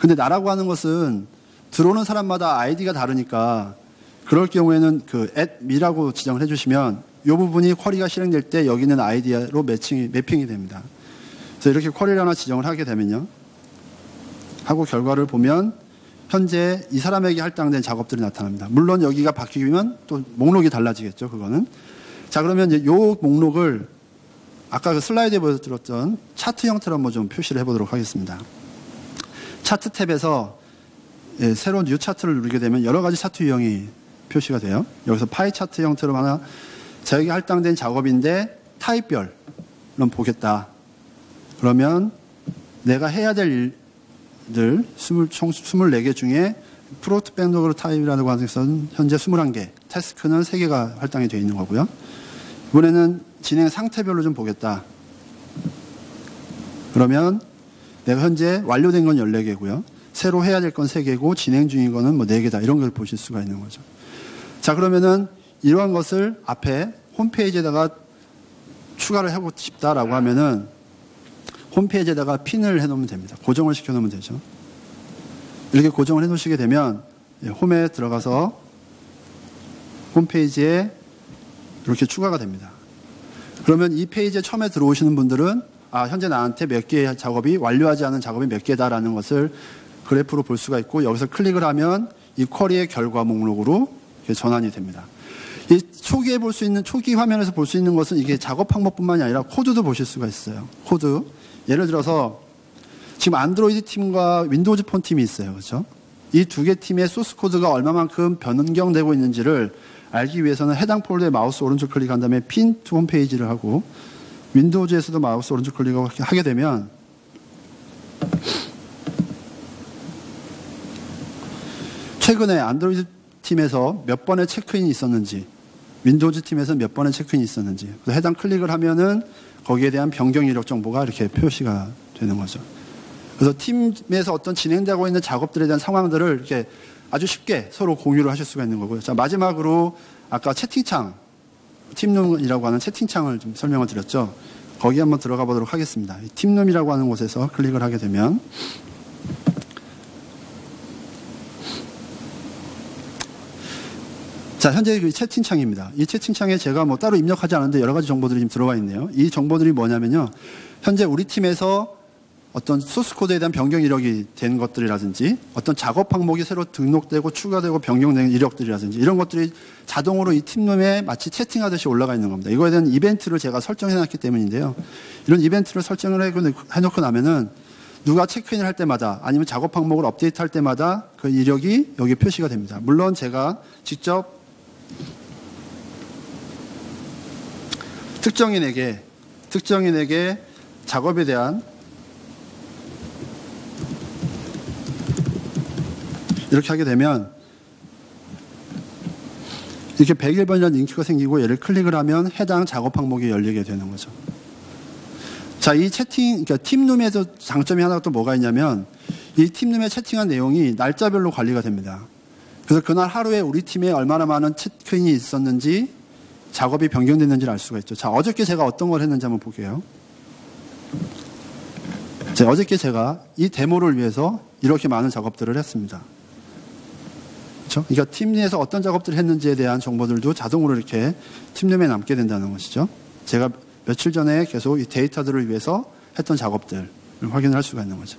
근데 나라고 하는 것은 들어오는 사람마다 아이디가 다르니까 그럴 경우에는 그 @me라고 지정을 해주시면 이 부분이 쿼리가 실행될 때 여기 있는 아이디로 매핑이 됩니다. 그래서 이렇게 쿼리를 하나 지정을 하게 되면요. 하고 결과를 보면 현재 이 사람에게 할당된 작업들이 나타납니다. 물론 여기가 바뀌면 또 목록이 달라지겠죠. 그거는. 자, 그러면 이제 이 목록을 아까 그 슬라이드에 보여드렸던 차트 형태로 한번 좀 표시를 해보도록 하겠습니다. 차트 탭에서 새로운 뉴 차트를 누르게 되면 여러 가지 차트 유형이 표시가 돼요. 여기서 파이 차트 형태로 하나 저에게 할당된 작업인데 타입별로 보겠다. 그러면 내가 해야 될 일들 총 24개 중에 프로트 백로그 타입이라고 하는 것은 현재 21개, 태스크는 3개가 할당이 되어 있는 거고요. 이번에는 진행 상태별로 좀 보겠다. 그러면 내가 현재 완료된 건 14개고요. 새로 해야 될 건 3개고 진행 중인 거는 뭐 4개다. 이런 걸 보실 수가 있는 거죠. 자, 그러면은 이러한 것을 앞에 홈페이지에다가 추가를 하고 싶다라고 하면은 홈페이지에다가 핀을 해놓으면 됩니다. 고정을 시켜놓으면 되죠. 이렇게 고정을 해놓으시게 되면 홈에 들어가서 홈페이지에 이렇게 추가가 됩니다. 그러면 이 페이지에 처음에 들어오시는 분들은 현재 나한테 몇 개의 작업이 완료하지 않은 작업이 몇 개다라는 것을 그래프로 볼 수가 있고 여기서 클릭을 하면 이 쿼리의 결과 목록으로 전환이 됩니다. 이 초기에 볼 수 있는 초기 화면에서 볼 수 있는 것은 이게 작업 항목뿐만이 아니라 코드도 보실 수가 있어요. 코드. 예를 들어서 지금 안드로이드 팀과 윈도우즈 폰 팀이 있어요. 그렇죠? 이 두 개 팀의 소스 코드가 얼마만큼 변경되고 있는지를 알기 위해서는 해당 폴더에 마우스 오른쪽 클릭한 다음에 핀 투 홈페이지를 하고 윈도우즈에서도 마우스 오른쪽 클릭을 하게 되면 최근에 안드로이드 팀에서 몇 번의 체크인이 있었는지 윈도우즈 팀에서 몇 번의 체크인이 있었는지 그래서 해당 클릭을 하면은 거기에 대한 변경 이력 정보가 이렇게 표시가 되는 거죠. 그래서 팀에서 어떤 진행되고 있는 작업들에 대한 상황들을 이렇게 아주 쉽게 서로 공유를 하실 수가 있는 거고요. 자, 마지막으로 아까 채팅창, 팀룸이라고 하는 채팅창을 좀 설명을 드렸죠. 거기 한번 들어가 보도록 하겠습니다. 이 팀룸이라고 하는 곳에서 클릭을 하게 되면 자, 현재 그 채팅창입니다. 이 채팅창에 제가 뭐 따로 입력하지 않은데 여러 가지 정보들이 지금 들어와 있네요. 이 정보들이 뭐냐면요. 현재 우리 팀에서 어떤 소스 코드에 대한 변경 이력이 된 것들이라든지 어떤 작업 항목이 새로 등록되고 추가되고 변경된 이력들이라든지 이런 것들이 자동으로 이 팀룸에 마치 채팅하듯이 올라가 있는 겁니다. 이거에 대한 이벤트를 제가 설정해놨기 때문인데요. 이런 이벤트를 설정을 해놓고 나면은 누가 체크인을 할 때마다 아니면 작업 항목을 업데이트할 때마다 그 이력이 여기 표시가 됩니다. 물론 제가 직접 특정인에게 작업에 대한 이렇게 하게 되면 이렇게 101번이라는 링크가 생기고 얘를 클릭을 하면 해당 작업 항목이 열리게 되는 거죠. 자, 이 채팅, 그러니까 팀룸에서 장점이 하나 또 뭐가 있냐면 이 팀룸에 채팅한 내용이 날짜별로 관리가 됩니다. 그래서 그날 하루에 우리 팀에 얼마나 많은 체크인이 있었는지 작업이 변경됐는지를 알 수가 있죠. 자, 어저께 제가 어떤 걸 했는지 한번 볼게요. 자, 어저께 제가 이 데모를 위해서 이렇게 많은 작업들을 했습니다. 그렇죠? 그러니까 팀 내에서 어떤 작업들을 했는지에 대한 정보들도 자동으로 이렇게 팀룸에 남게 된다는 것이죠. 제가 며칠 전에 계속 이 데이터들을 위해서 했던 작업들을 확인을 할 수가 있는 거죠.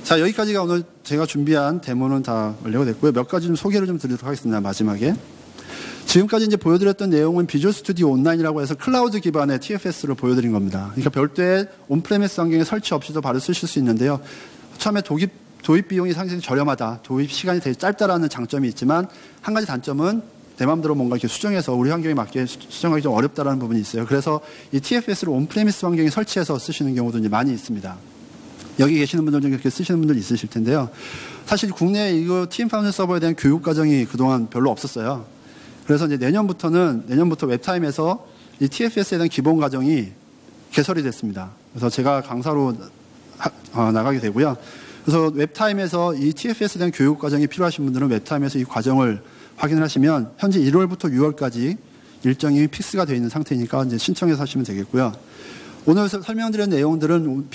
자, 여기까지가 오늘 제가 준비한 데모는 다 완료가 됐고요. 몇 가지 좀 소개를 좀 드리도록 하겠습니다. 마지막에. 지금까지 이제 보여드렸던 내용은 비주얼 스튜디오 온라인이라고 해서 클라우드 기반의 TFS를 보여드린 겁니다. 그러니까 별도의 온프레미스 환경에 설치 없이도 바로 쓰실 수 있는데요. 처음에 도입 비용이 상당히 저렴하다, 도입 시간이 되게 짧다라는 장점이 있지만 한 가지 단점은 내 마음대로 뭔가 이렇게 수정해서 우리 환경에 맞게 수정하기 좀 어렵다라는 부분이 있어요. 그래서 이 TFS를 온프레미스 환경에 설치해서 쓰시는 경우도 이제 많이 있습니다. 여기 계시는 분들 중에 그렇게 쓰시는 분들 있으실 텐데요. 사실 국내에 이거 TM 파운드 서버에 대한 교육 과정이 그동안 별로 없었어요. 그래서 이제 내년부터 웹타임에서 이 TFS에 대한 기본 과정이 개설이 됐습니다. 그래서 제가 강사로 나가게 되고요. 그래서 웹타임에서 이 TFS에 대한 교육 과정이 필요하신 분들은 웹타임에서 이 과정을 확인을 하시면 현재 1월부터 6월까지 일정이 픽스가 되어 있는 상태니까 이제 신청해서 하시면 되겠고요. 오늘 설명드린 내용들은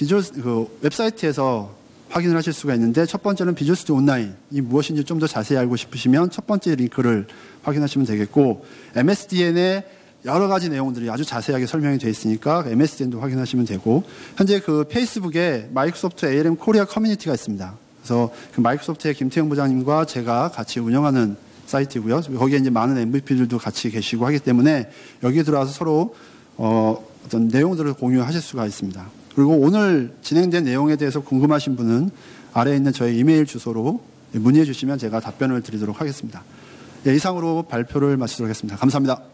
웹사이트에서 확인을 하실 수가 있는데 첫 번째는 비주얼 스튜디오 온라인, 이 무엇인지 좀 더 자세히 알고 싶으시면 첫 번째 링크를 확인하시면 되겠고 MSDN의 여러 가지 내용들이 아주 자세하게 설명이 되어 있으니까 MSDN도 확인하시면 되고 현재 그 페이스북에 마이크로소프트 ALM 코리아 커뮤니티가 있습니다. 그래서 그 마이크로소프트의 김태형 부장님과 제가 같이 운영하는 사이트고요. 거기에 이제 많은 MVP들도 같이 계시고 하기 때문에 여기에 들어와서 서로 어떤 내용들을 공유하실 수가 있습니다. 그리고 오늘 진행된 내용에 대해서 궁금하신 분은 아래에 있는 저의 이메일 주소로 문의해 주시면 제가 답변을 드리도록 하겠습니다. 예, 이상으로 발표를 마치도록 하겠습니다. 감사합니다.